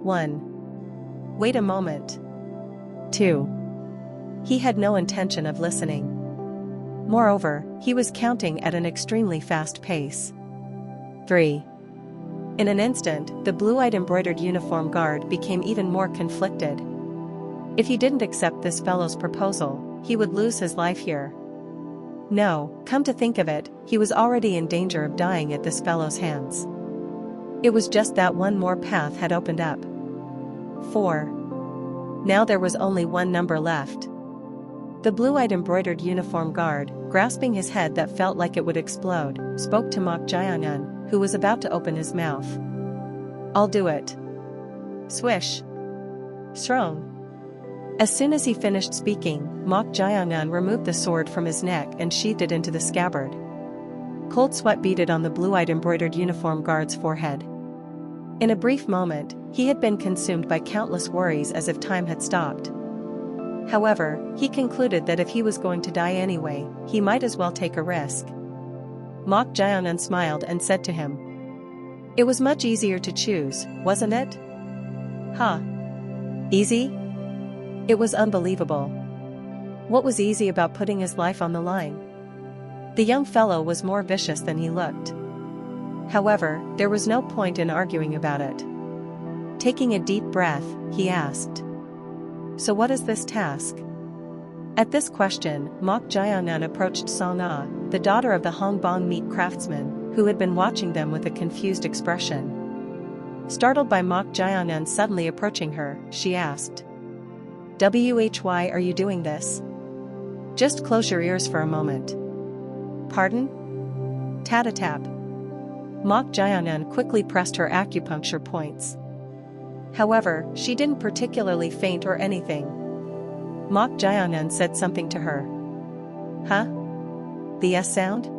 1. Wait a moment. 2. He had no intention of listening. Moreover, he was counting at an extremely fast pace. 3. In an instant, the blue-eyed embroidered uniform guard became even more conflicted. If he didn't accept this fellow's proposal, he would lose his life here. No, come to think of it, he was already in danger of dying at this fellow's hands. It was just that one more path had opened up. 4. Now there was only one number left. The blue-eyed embroidered uniform guard, grasping his head that felt like it would explode, spoke to Mok Jayangan, who was about to open his mouth. I'll do it. Swish. Srong. As soon as he finished speaking, Mok Jayangan removed the sword from his neck and sheathed it into the scabbard. Cold sweat beaded on the blue-eyed embroidered uniform guard's forehead. In a brief moment, he had been consumed by countless worries as if time had stopped. However, he concluded that if he was going to die anyway, he might as well take a risk. Mok Jayangan smiled and said to him, It was much easier to choose, wasn't it? Huh? Easy? It was unbelievable. What was easy about putting his life on the line? The young fellow was more vicious than he looked. However, there was no point in arguing about it. Taking a deep breath, he asked, So what is this task? At this question, Mok Jayangan approached Song-ah, the daughter of the Hongbong meat craftsman, who had been watching them with a confused expression. Startled by Mok Jayangan suddenly approaching her, she asked, Why are you doing this? Just close your ears for a moment. Pardon? Tat-a-tap. Mok Jayangan quickly pressed her acupuncture points. However, she didn't particularly faint or anything. Mok Jayangan said something to her. Huh? The S sound?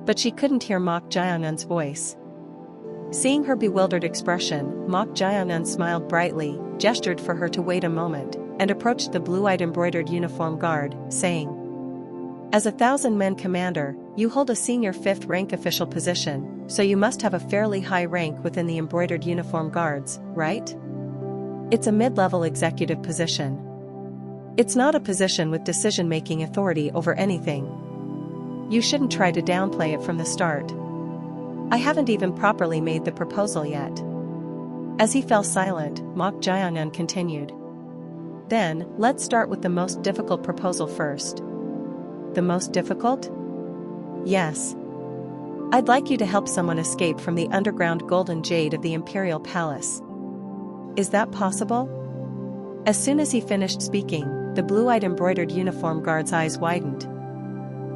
But she couldn't hear Mok Jayangan's voice. Seeing her bewildered expression, Mok Jayangan smiled brightly, gestured for her to wait a moment, and approached the blue-eyed embroidered uniform guard, saying, As a 1,000-men commander, you hold a senior 5th rank official position, so you must have a fairly high rank within the embroidered uniform guards, right? It's a mid-level executive position. It's not a position with decision-making authority over anything. You shouldn't try to downplay it from the start. I haven't even properly made the proposal yet. As he fell silent, Mok Jayangan continued. Then, let's start with the most difficult proposal first. The most difficult? Yes. I'd like you to help someone escape from the underground golden jade of the Imperial Palace. Is that possible? As soon as he finished speaking, the blue-eyed embroidered uniform guard's eyes widened.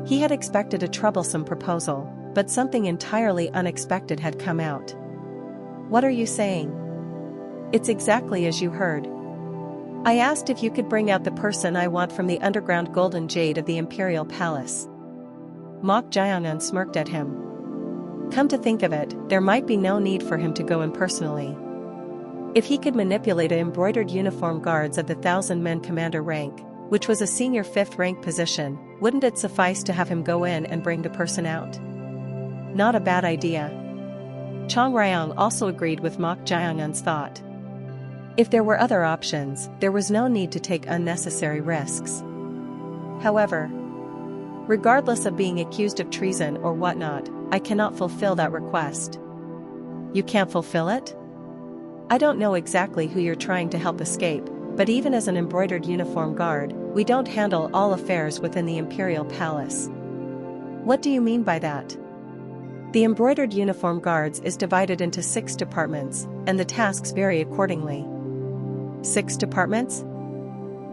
He had expected a troublesome proposal, but something entirely unexpected had come out. "What are you saying?" "It's exactly as you heard. I asked if you could bring out the person I want from the underground golden jade of the Imperial Palace." Mok Jaehyun smirked at him. Come to think of it, there might be no need for him to go in personally. If he could manipulate embroidered uniform guards of the 1,000-men commander rank, which was a senior 5th rank position, wouldn't it suffice to have him go in and bring the person out? Not a bad idea. Chong Ryong also agreed with Mok Jaehyun's thought. If there were other options, there was no need to take unnecessary risks. However, regardless of being accused of treason or whatnot, I cannot fulfill that request. You can't fulfill it? I don't know exactly who you're trying to help escape, but even as an embroidered uniform guard, we don't handle all affairs within the Imperial Palace. What do you mean by that? The embroidered uniform guards is divided into 6 departments, and the tasks vary accordingly. 6 departments?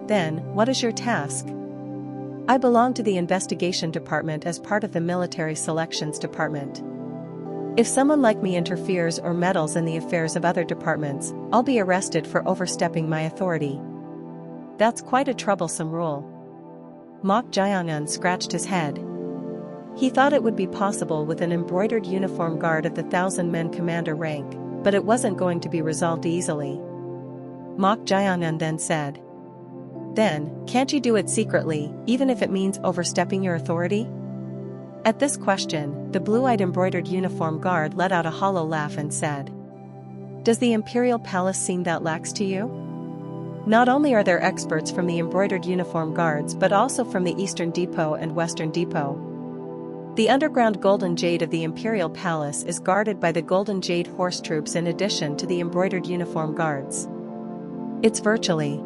Then, what is your task? I belong to the investigation department as part of the military selections department. If someone like me interferes or meddles in the affairs of other departments, I'll be arrested for overstepping my authority. That's quite a troublesome rule. Mok Jaehyun scratched his head. He thought it would be possible with an embroidered uniform guard of the 1,000-men commander rank, but it wasn't going to be resolved easily. Mok Jaehyun then said, "Then, can't you do it secretly, even if it means overstepping your authority?" At this question, the blue-eyed embroidered uniform guard let out a hollow laugh and said, "Does the Imperial Palace seem that lax to you? Not only are there experts from the embroidered uniform guards but also from the Eastern Depot and Western Depot. The underground Golden Jade of the Imperial Palace is guarded by the Golden Jade horse troops in addition to the embroidered uniform guards. It's virtually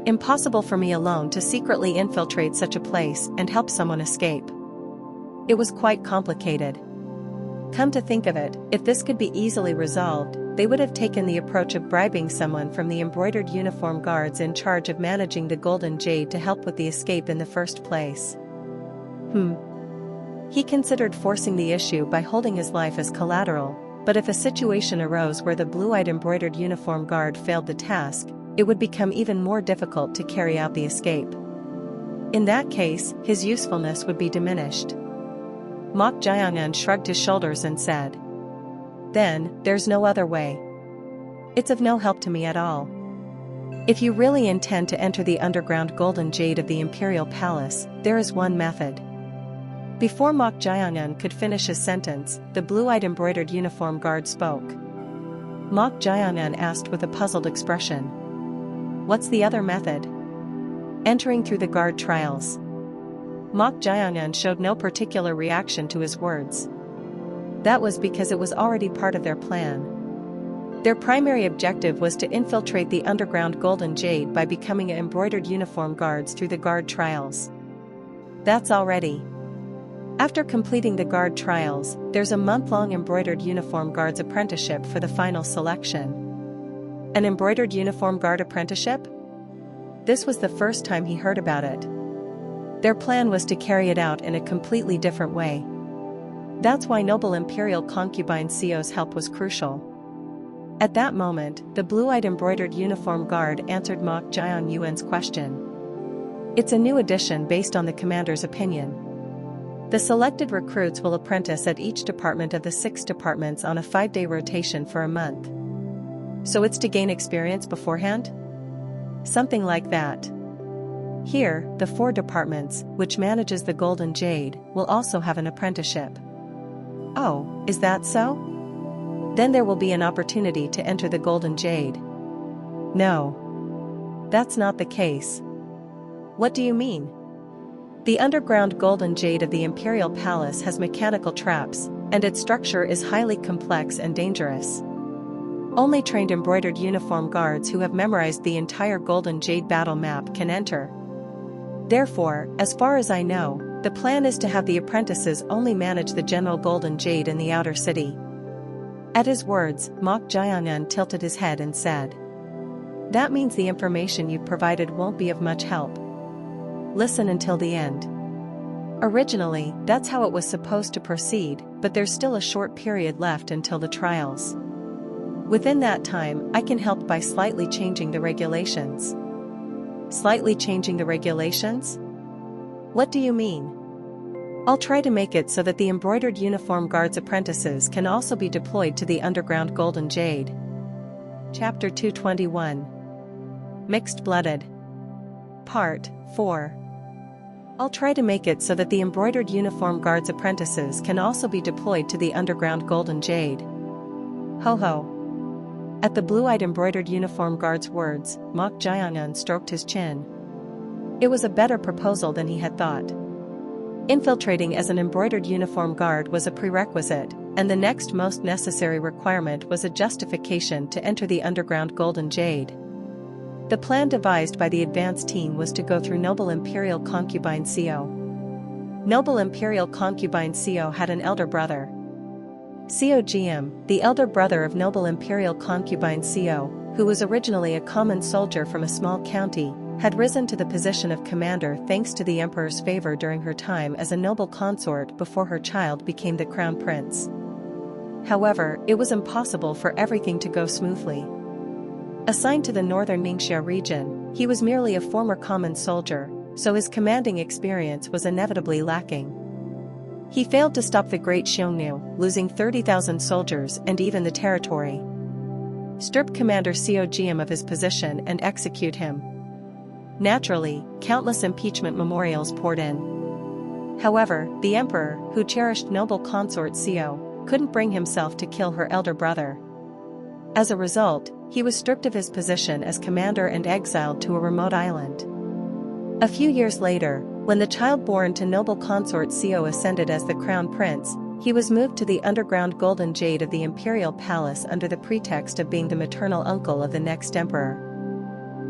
impossible for me alone to secretly infiltrate such a place and help someone escape. It was quite complicated. Come to think of it, if this could be easily resolved, they would have taken the approach of bribing someone from the embroidered uniform guards in charge of managing the Golden Jade to help with the escape in the first place." He considered forcing the issue by holding his life as collateral, but if a situation arose where the blue-eyed embroidered uniform guard failed the task, it would become even more difficult to carry out the escape. In that case, his usefulness would be diminished. Mok Jaehyun shrugged his shoulders and said, "Then, there's no other way. It's of no help to me at all. If you really intend to enter the underground Golden Jade of the Imperial Palace, there is one method." Before Mok Jaehyun could finish his sentence, the blue-eyed embroidered uniform guard spoke. Mok Jaehyun asked with a puzzled expression, "What's the other method?" "Entering through the guard trials." Mok Jaehyun showed no particular reaction to his words. That was because it was already part of their plan. Their primary objective was to infiltrate the underground Golden Jade by becoming embroidered uniform guards through the guard trials. That's already. After completing the guard trials, there's a month-long embroidered uniform guards apprenticeship for the final selection. An embroidered uniform guard apprenticeship? This was the first time he heard about it. Their plan was to carry it out in a completely different way. That's why noble imperial concubine Seo's help was crucial. At that moment, the blue-eyed embroidered uniform guard answered Mok Jaehyun's question. It's a new addition based on the commander's opinion. The selected recruits will apprentice at each department of the 6 departments on a 5-day rotation for a month. So it's to gain experience beforehand? Something like that. Here, the 4 departments, which manages the Golden Jade, will also have an apprenticeship. Oh, is that so? Then there will be an opportunity to enter the Golden Jade. No. That's not the case. What do you mean? The underground Golden Jade of the Imperial Palace has mechanical traps, and its structure is highly complex and dangerous. Only trained embroidered uniform guards who have memorized the entire Golden Jade battle map can enter. Therefore, as far as I know, the plan is to have the apprentices only manage the general Golden Jade in the outer city. At his words, Mok Jaehyun tilted his head and said, "That means the information you've provided won't be of much help. Listen until the end. Originally, that's how it was supposed to proceed, but there's still a short period left until the trials. Within that time, I can help by slightly changing the regulations. Slightly changing the regulations? What do you mean? I'll try to make it so that the embroidered uniform guards' apprentices can also be deployed to the underground Golden Jade. Chapter 221. Mixed-Blooded. Part 4. I'll try to make it so that the embroidered uniform guards' apprentices can also be deployed to the underground Golden Jade. Ho ho. At the blue-eyed embroidered uniform guard's words, Mok Jayangan stroked his chin. It was a better proposal than he had thought. Infiltrating as an embroidered uniform guard was a prerequisite, and the next most necessary requirement was a justification to enter the underground Golden Jade. The plan devised by the advance team was to go through Noble Imperial Concubine Seo. Noble Imperial Concubine Seo had an elder brother. Seo Jiam, the elder brother of Noble Imperial Concubine Seo, who was originally a common soldier from a small county, had risen to the position of commander thanks to the emperor's favor during her time as a noble consort before her child became the crown prince. However, it was impossible for everything to go smoothly. Assigned to the northern Ningxia region, he was merely a former common soldier, so his commanding experience was inevitably lacking. He failed to stop the Great Xiongnu, losing 30,000 soldiers and even the territory. Strip Commander Seo Jiam of his position and execute him. Naturally, countless impeachment memorials poured in. However, the emperor, who cherished noble consort Seo, couldn't bring himself to kill her elder brother. As a result, he was stripped of his position as commander and exiled to a remote island. A few years later, when the child born to noble consort Seo ascended as the crown prince, he was moved to the underground Golden Jade of the imperial palace under the pretext of being the maternal uncle of the next emperor.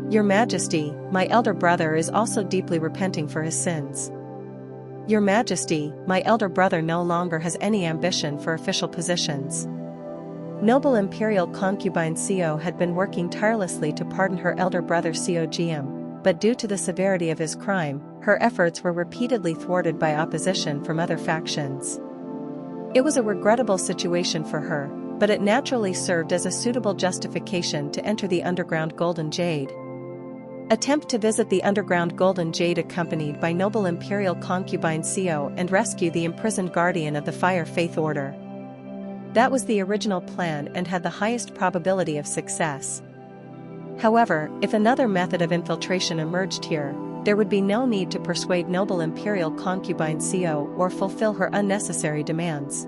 Your Majesty, my elder brother is also deeply repenting for his sins. Your Majesty, my elder brother no longer has any ambition for official positions. Noble Imperial Concubine Seo had been working tirelessly to pardon her elder brother Seo Jiam, but due to the severity of his crime, her efforts were repeatedly thwarted by opposition from other factions. It was a regrettable situation for her, but it naturally served as a suitable justification to enter the underground Golden Jade. Attempt to visit the underground Golden Jade accompanied by Noble Imperial Concubine Seo and rescue the imprisoned guardian of the Fire Faith Order. That was the original plan and had the highest probability of success. However, if another method of infiltration emerged here, there would be no need to persuade Noble Imperial Concubine Seo or fulfill her unnecessary demands.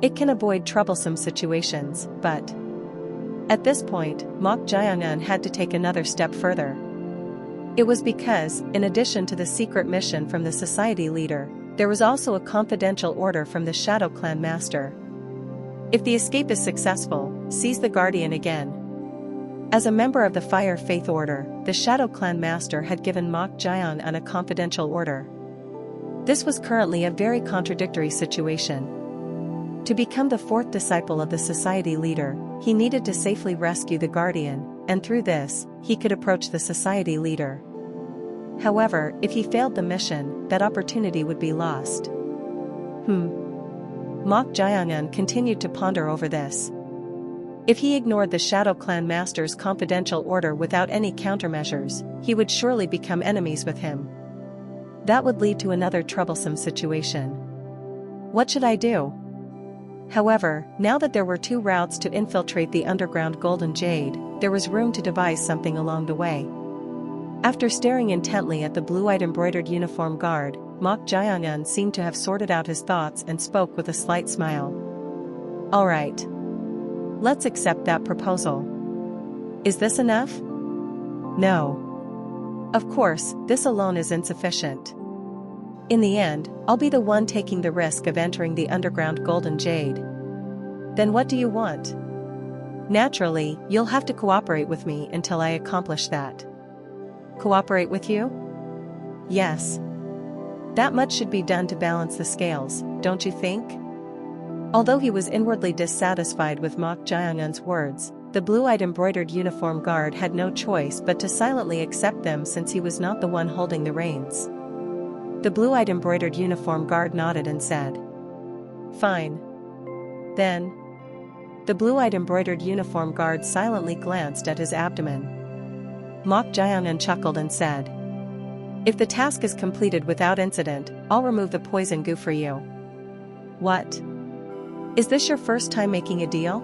It can avoid troublesome situations, but at this point, Mok Jayangan had to take another step further. It was because, in addition to the secret mission from the society leader, there was also a confidential order from the Shadow Clan master. If the escape is successful, seize the guardian again. As a member of the Fire Faith Order, the Shadow Clan master had given Mok Jayangan a confidential order. This was currently a very contradictory situation. To become the fourth disciple of the society leader, he needed to safely rescue the guardian, and through this, he could approach the society leader. However, if he failed the mission, that opportunity would be lost. Mok Jayangan continued to ponder over this. If he ignored the Shadow Clan master's confidential order without any countermeasures, he would surely become enemies with him. That would lead to another troublesome situation. What should I do? However, now that there were two routes to infiltrate the underground Golden Jade, there was room to devise something along the way. After staring intently at the blue-eyed embroidered uniform guard, Mok Jayangan seemed to have sorted out his thoughts and spoke with a slight smile. All right. Let's accept that proposal. Is this enough? No. Of course, this alone is insufficient. In the end, I'll be the one taking the risk of entering the underground Golden Jade. Then what do you want? Naturally, you'll have to cooperate with me until I accomplish that. Cooperate with you? Yes. That much should be done to balance the scales, don't you think? Although he was inwardly dissatisfied with Mok Jayangan's words, the blue-eyed embroidered uniform guard had no choice but to silently accept them since he was not the one holding the reins. The blue-eyed embroidered uniform guard nodded and said, "Fine. Then." The blue-eyed embroidered uniform guard silently glanced at his abdomen. Mok Jaeyoung chuckled and said, "If the task is completed without incident, I'll remove the poison goo for you." "What? Is this your first time making a deal?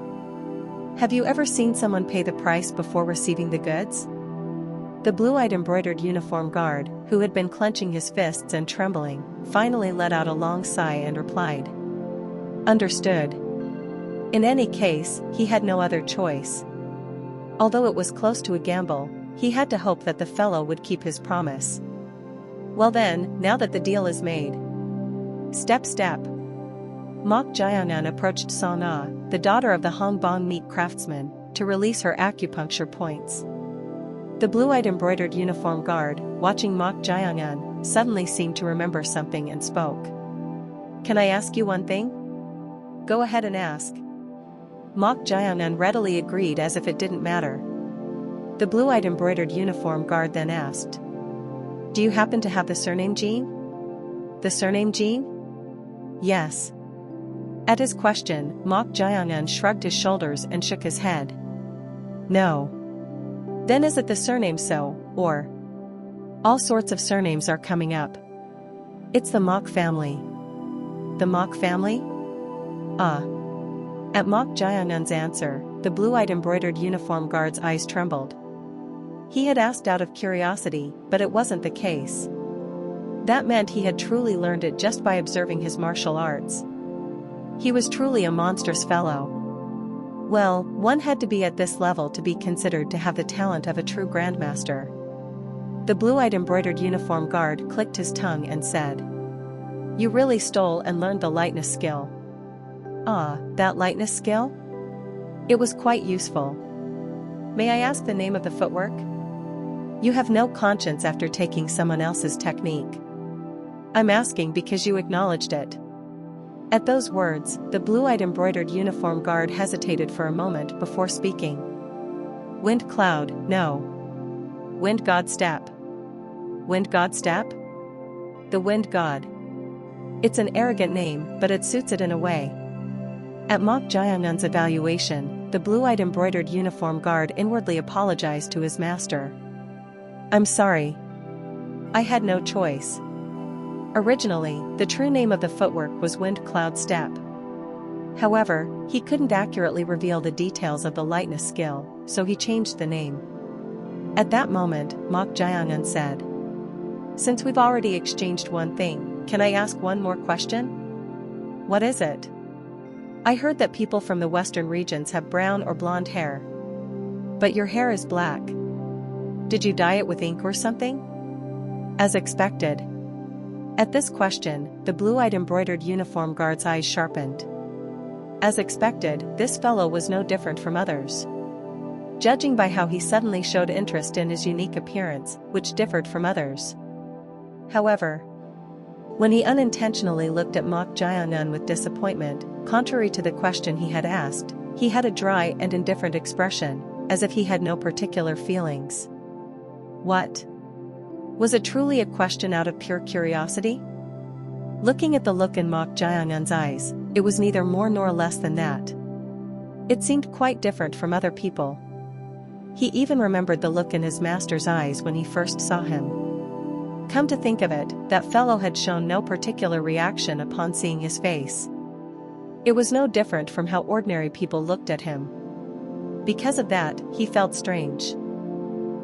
Have you ever seen someone pay the price before receiving the goods?" The blue-eyed embroidered uniform guard, who had been clenching his fists and trembling, finally let out a long sigh and replied, "Understood." In any case, he had no other choice. Although it was close to a gamble, he had to hope that the fellow would keep his promise. "Well then, now that the deal is made." Step. Mok Jaeyoung approached Sana, the daughter of the Hongbong meat craftsman, to release her acupuncture points. The blue-eyed embroidered uniform guard, watching Mok Jaeyoung, suddenly seemed to remember something and spoke. "Can I ask you one thing?" "Go ahead and ask." Mok Jaeyoung readily agreed as if it didn't matter. The blue-eyed embroidered uniform guard then asked, "Do you happen to have the surname Jean?" "The surname Jean?" "Yes." At his question, Mok Jaeyoung shrugged his shoulders and shook his head. "No." "Then is it the surname So, or?" "All sorts of surnames are coming up. It's the Mok family." "The Mok family?" "Ah." At Mok Jaeyoung's answer, the blue-eyed embroidered uniform guard's eyes trembled. He had asked out of curiosity, but it wasn't the case. That meant he had truly learned it just by observing his martial arts. He was truly a monstrous fellow. Well, one had to be at this level to be considered to have the talent of a true grandmaster. The blue-eyed embroidered uniform guard clicked his tongue and said, "You really stole and learned the lightness skill." "Ah, that lightness skill? It was quite useful." "May I ask the name of the footwork?" "You have no conscience after taking someone else's technique." "I'm asking because you acknowledged it." At those words, the blue-eyed embroidered uniform guard hesitated for a moment before speaking. "Wind cloud, no. Wind god step." "Wind god step?" "The wind god. It's an arrogant name, but it suits it in a way." At Mok Jaeyoung's evaluation, the blue-eyed embroidered uniform guard inwardly apologized to his master. "I'm sorry. I had no choice." Originally, the true name of the footwork was Wind Cloud Step. However, he couldn't accurately reveal the details of the lightness skill, so he changed the name. At that moment, Mok Jaeyoung said, "Since we've already exchanged one thing, can I ask one more question?" "What is it?" "I heard that people from the western regions have brown or blonde hair. But your hair is black. Did you dye it with ink or something?" "As expected." At this question, the blue-eyed embroidered uniform guard's eyes sharpened. As expected, this fellow was no different from others. Judging by how he suddenly showed interest in his unique appearance, which differed from others. However, when he unintentionally looked at Mok Jaeyoung with disappointment, contrary to the question he had asked, he had a dry and indifferent expression, as if he had no particular feelings. What? Was it truly a question out of pure curiosity? Looking at the look in Mok Jaeyoung's eyes, it was neither more nor less than that. It seemed quite different from other people. He even remembered the look in his master's eyes when he first saw him. Come to think of it, that fellow had shown no particular reaction upon seeing his face. It was no different from how ordinary people looked at him. Because of that, he felt strange.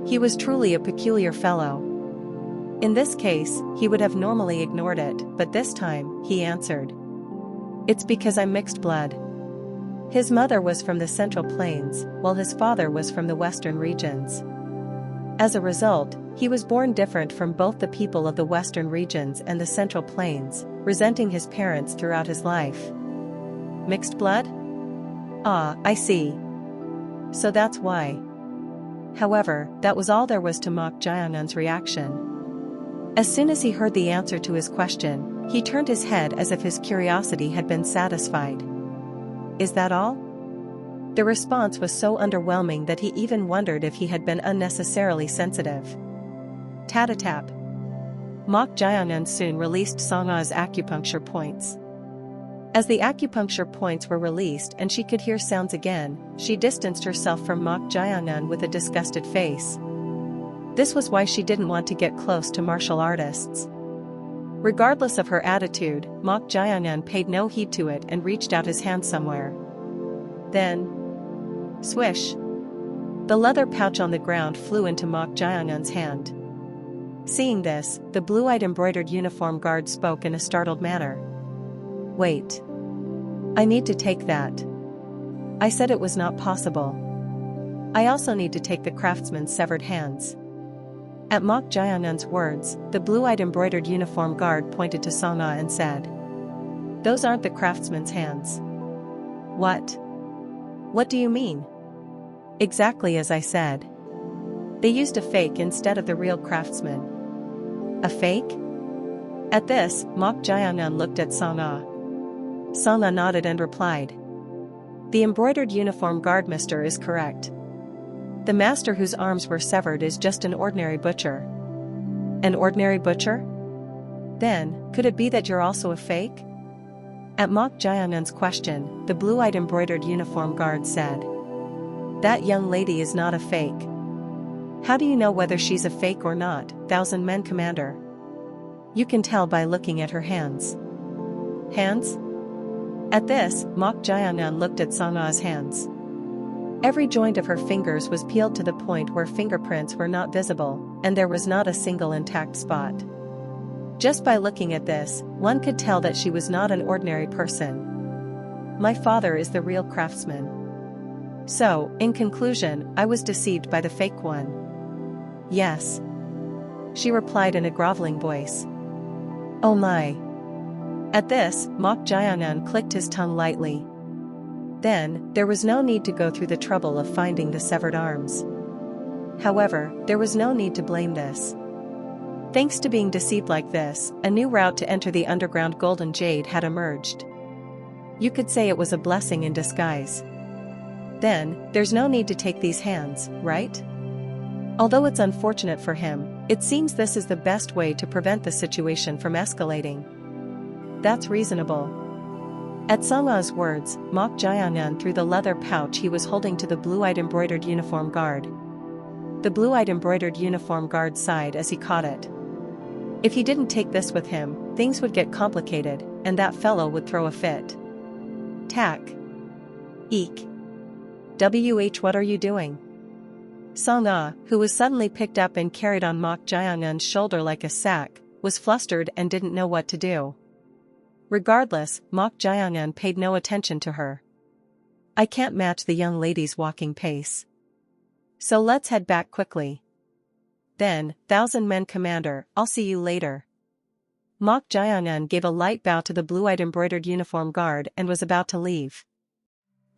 He was truly a peculiar fellow. In this case, he would have normally ignored it, but this time, he answered. "It's because I'm mixed blood." His mother was from the Central Plains, while his father was from the Western regions. As a result, he was born different from both the people of the Western regions and the Central Plains, resenting his parents throughout his life. Mixed blood? Ah, I see. So that's why. However, that was all there was to Mok Jaeyoung's reaction. As soon as he heard the answer to his question, he turned his head as if his curiosity had been satisfied. "Is that all?" The response was so underwhelming that he even wondered if he had been unnecessarily sensitive. Tat-a-tap. Mok Jaeyoung soon released Song-a's acupuncture points. As the acupuncture points were released and she could hear sounds again, she distanced herself from Mok Jaeyoung with a disgusted face. This was why she didn't want to get close to martial artists. Regardless of her attitude, Mok Jaeyoung paid no heed to it and reached out his hand somewhere. Then, swish! The leather pouch on the ground flew into Mok Jaeyoung's hand. Seeing this, the blue-eyed embroidered uniform guard spoke in a startled manner. "Wait. I need to take that." I said it was not possible. "I also need to take the craftsman's severed hands." At Mok Jaeyoung's words, the blue-eyed embroidered uniform guard pointed to Song-a and said, "Those aren't the craftsman's hands." "What? What do you mean?" "Exactly as I said. They used a fake instead of the real craftsman." "A fake?" At this, Mok Jaeyoung looked at Song-a. Song-a nodded and replied, "The embroidered uniform guard mister is correct. The master whose arms were severed is just an ordinary butcher." "An ordinary butcher? Then, could it be that you're also a fake?" At Mok Jaeyoung's question, the blue-eyed embroidered uniform guard said, "That young lady is not a fake." "How do you know whether she's a fake or not, Thousand Men Commander?" "You can tell by looking at her hands." "Hands?" At this, Mok Jaeyoung looked at Song-a's hands. Every joint of her fingers was peeled to the point where fingerprints were not visible, and there was not a single intact spot. Just by looking at this, one could tell that she was not an ordinary person. My father is the real craftsman. So, in conclusion, I was deceived by the fake one. "Yes," she replied in a groveling voice. "Oh my." At this, Mok Jaeyoung clicked his tongue lightly. Then, there was no need to go through the trouble of finding the severed arms. However, there was no need to blame this. Thanks to being deceived like this, a new route to enter the underground Golden Jade had emerged. You could say it was a blessing in disguise. Then, there's no need to take these hands, right? Although it's unfortunate for him, it seems this is the best way to prevent the situation from escalating. That's reasonable. At Song-a's words, Mok Jaeyoung threw the leather pouch he was holding to the blue-eyed embroidered uniform guard. The blue-eyed embroidered uniform guard sighed as he caught it. If he didn't take this with him, things would get complicated, and that fellow would throw a fit. Tack. Eek. What are you doing? Song-a, who was suddenly picked up and carried on Mok Jaeyoung's shoulder like a sack, was flustered and didn't know what to do. Regardless, Mok Jaeyoung paid no attention to her. "I can't match the young lady's walking pace. So let's head back quickly." "Then, Thousand Men Commander, I'll see you later." Mok Jaeyoung gave a light bow to the blue-eyed embroidered uniform guard and was about to leave.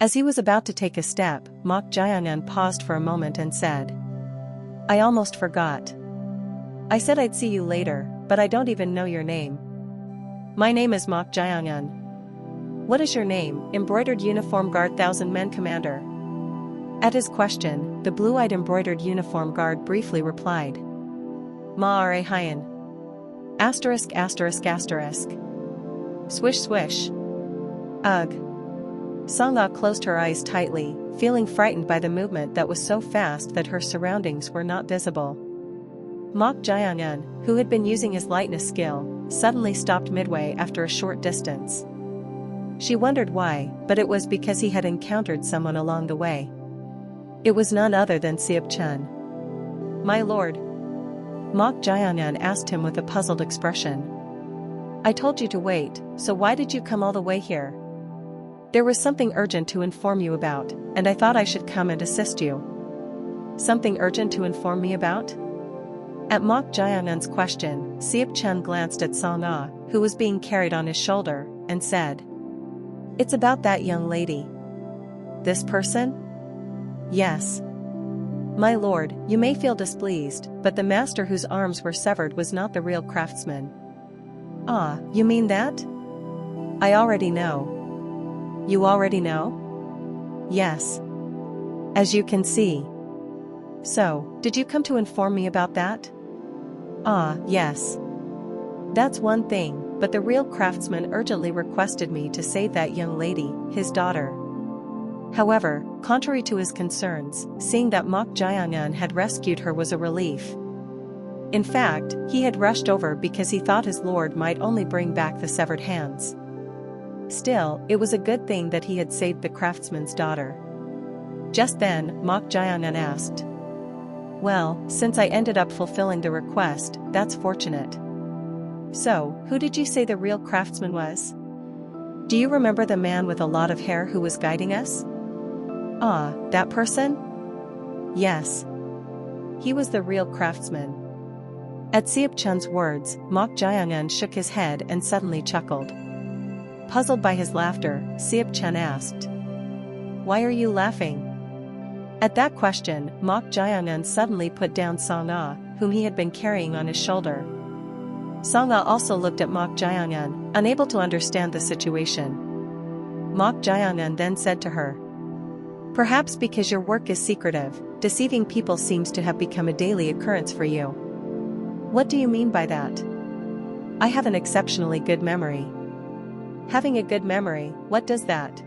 As he was about to take a step, Mok Jaeyoung paused for a moment and said, "I almost forgot. I said I'd see you later, but I don't even know your name." "My name is Mok Jaeyoung." "What is your name, embroidered uniform guard Thousand Men Commander?" At his question, the blue-eyed embroidered uniform guard briefly replied, "Ma-are Hyen. Asterisk asterisk asterisk. Swish swish. Ugh." Song-a closed her eyes tightly, feeling frightened by the movement that was so fast that her surroundings were not visible. Mok Jaeyoung, who had been using his lightness skill, suddenly stopped midway after a short distance. She wondered why, but it was because he had encountered someone along the way. It was none other than Seop-chun. "My lord?" Mok Jaeyoung asked him with a puzzled expression. "I told you to wait, so why did you come all the way here?" "There was something urgent to inform you about, and I thought I should come and assist you." "Something urgent to inform me about?" At Mok Jaeyoung's question, Seop-chun glanced at Song-a, who was being carried on his shoulder, and said, "It's about that young lady." "This person?" "Yes." "My lord, you may feel displeased, but the master whose arms were severed was not the real craftsman." "Ah, you mean that?" "I already know." "You already know?" "Yes. As you can see." "So, did you come to inform me about that?" "Ah, yes. That's one thing, but the real craftsman urgently requested me to save that young lady, his daughter. However, contrary to his concerns, seeing that Mok Jayangan had rescued her was a relief. In fact, he had rushed over because he thought his lord might only bring back the severed hands. Still, it was a good thing that he had saved the craftsman's daughter. Just then, Mok Jayangan asked, "Well, since I ended up fulfilling the request, that's fortunate. So, who did you say the real craftsman was? Do you remember the man with a lot of hair who was guiding us?" "Ah, that person? Yes. He was the real craftsman." At Siap Chun's words, Mok Jayangan shook his head and suddenly chuckled. Puzzled by his laughter, Siap Chun asked, "Why are you laughing?" At that question, Mok Jayangan suddenly put down Song-ah, whom he had been carrying on his shoulder. Song-ah also looked at Mok Jayangan, unable to understand the situation. Mok Jayangan then said to her, "Perhaps because your work is secretive, deceiving people seems to have become a daily occurrence for you." "What do you mean by that?" "I have an exceptionally good memory." "Having a good memory, what does that?"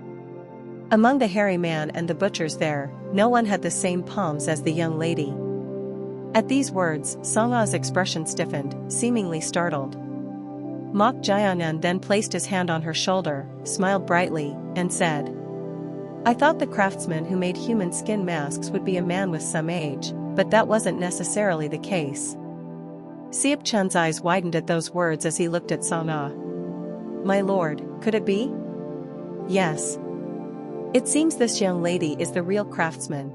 Among the hairy man and the butchers there, no one had the same palms as the young lady. At these words, Song-ah's expression stiffened, seemingly startled. Mok Jayangan then placed his hand on her shoulder, smiled brightly, and said, "I thought the craftsman who made human skin masks would be a man with some age, but that wasn't necessarily the case." Siap Chun's eyes widened at those words as he looked at Song-ah. "My lord, could it be?" "Yes. It seems this young lady is the real craftsman."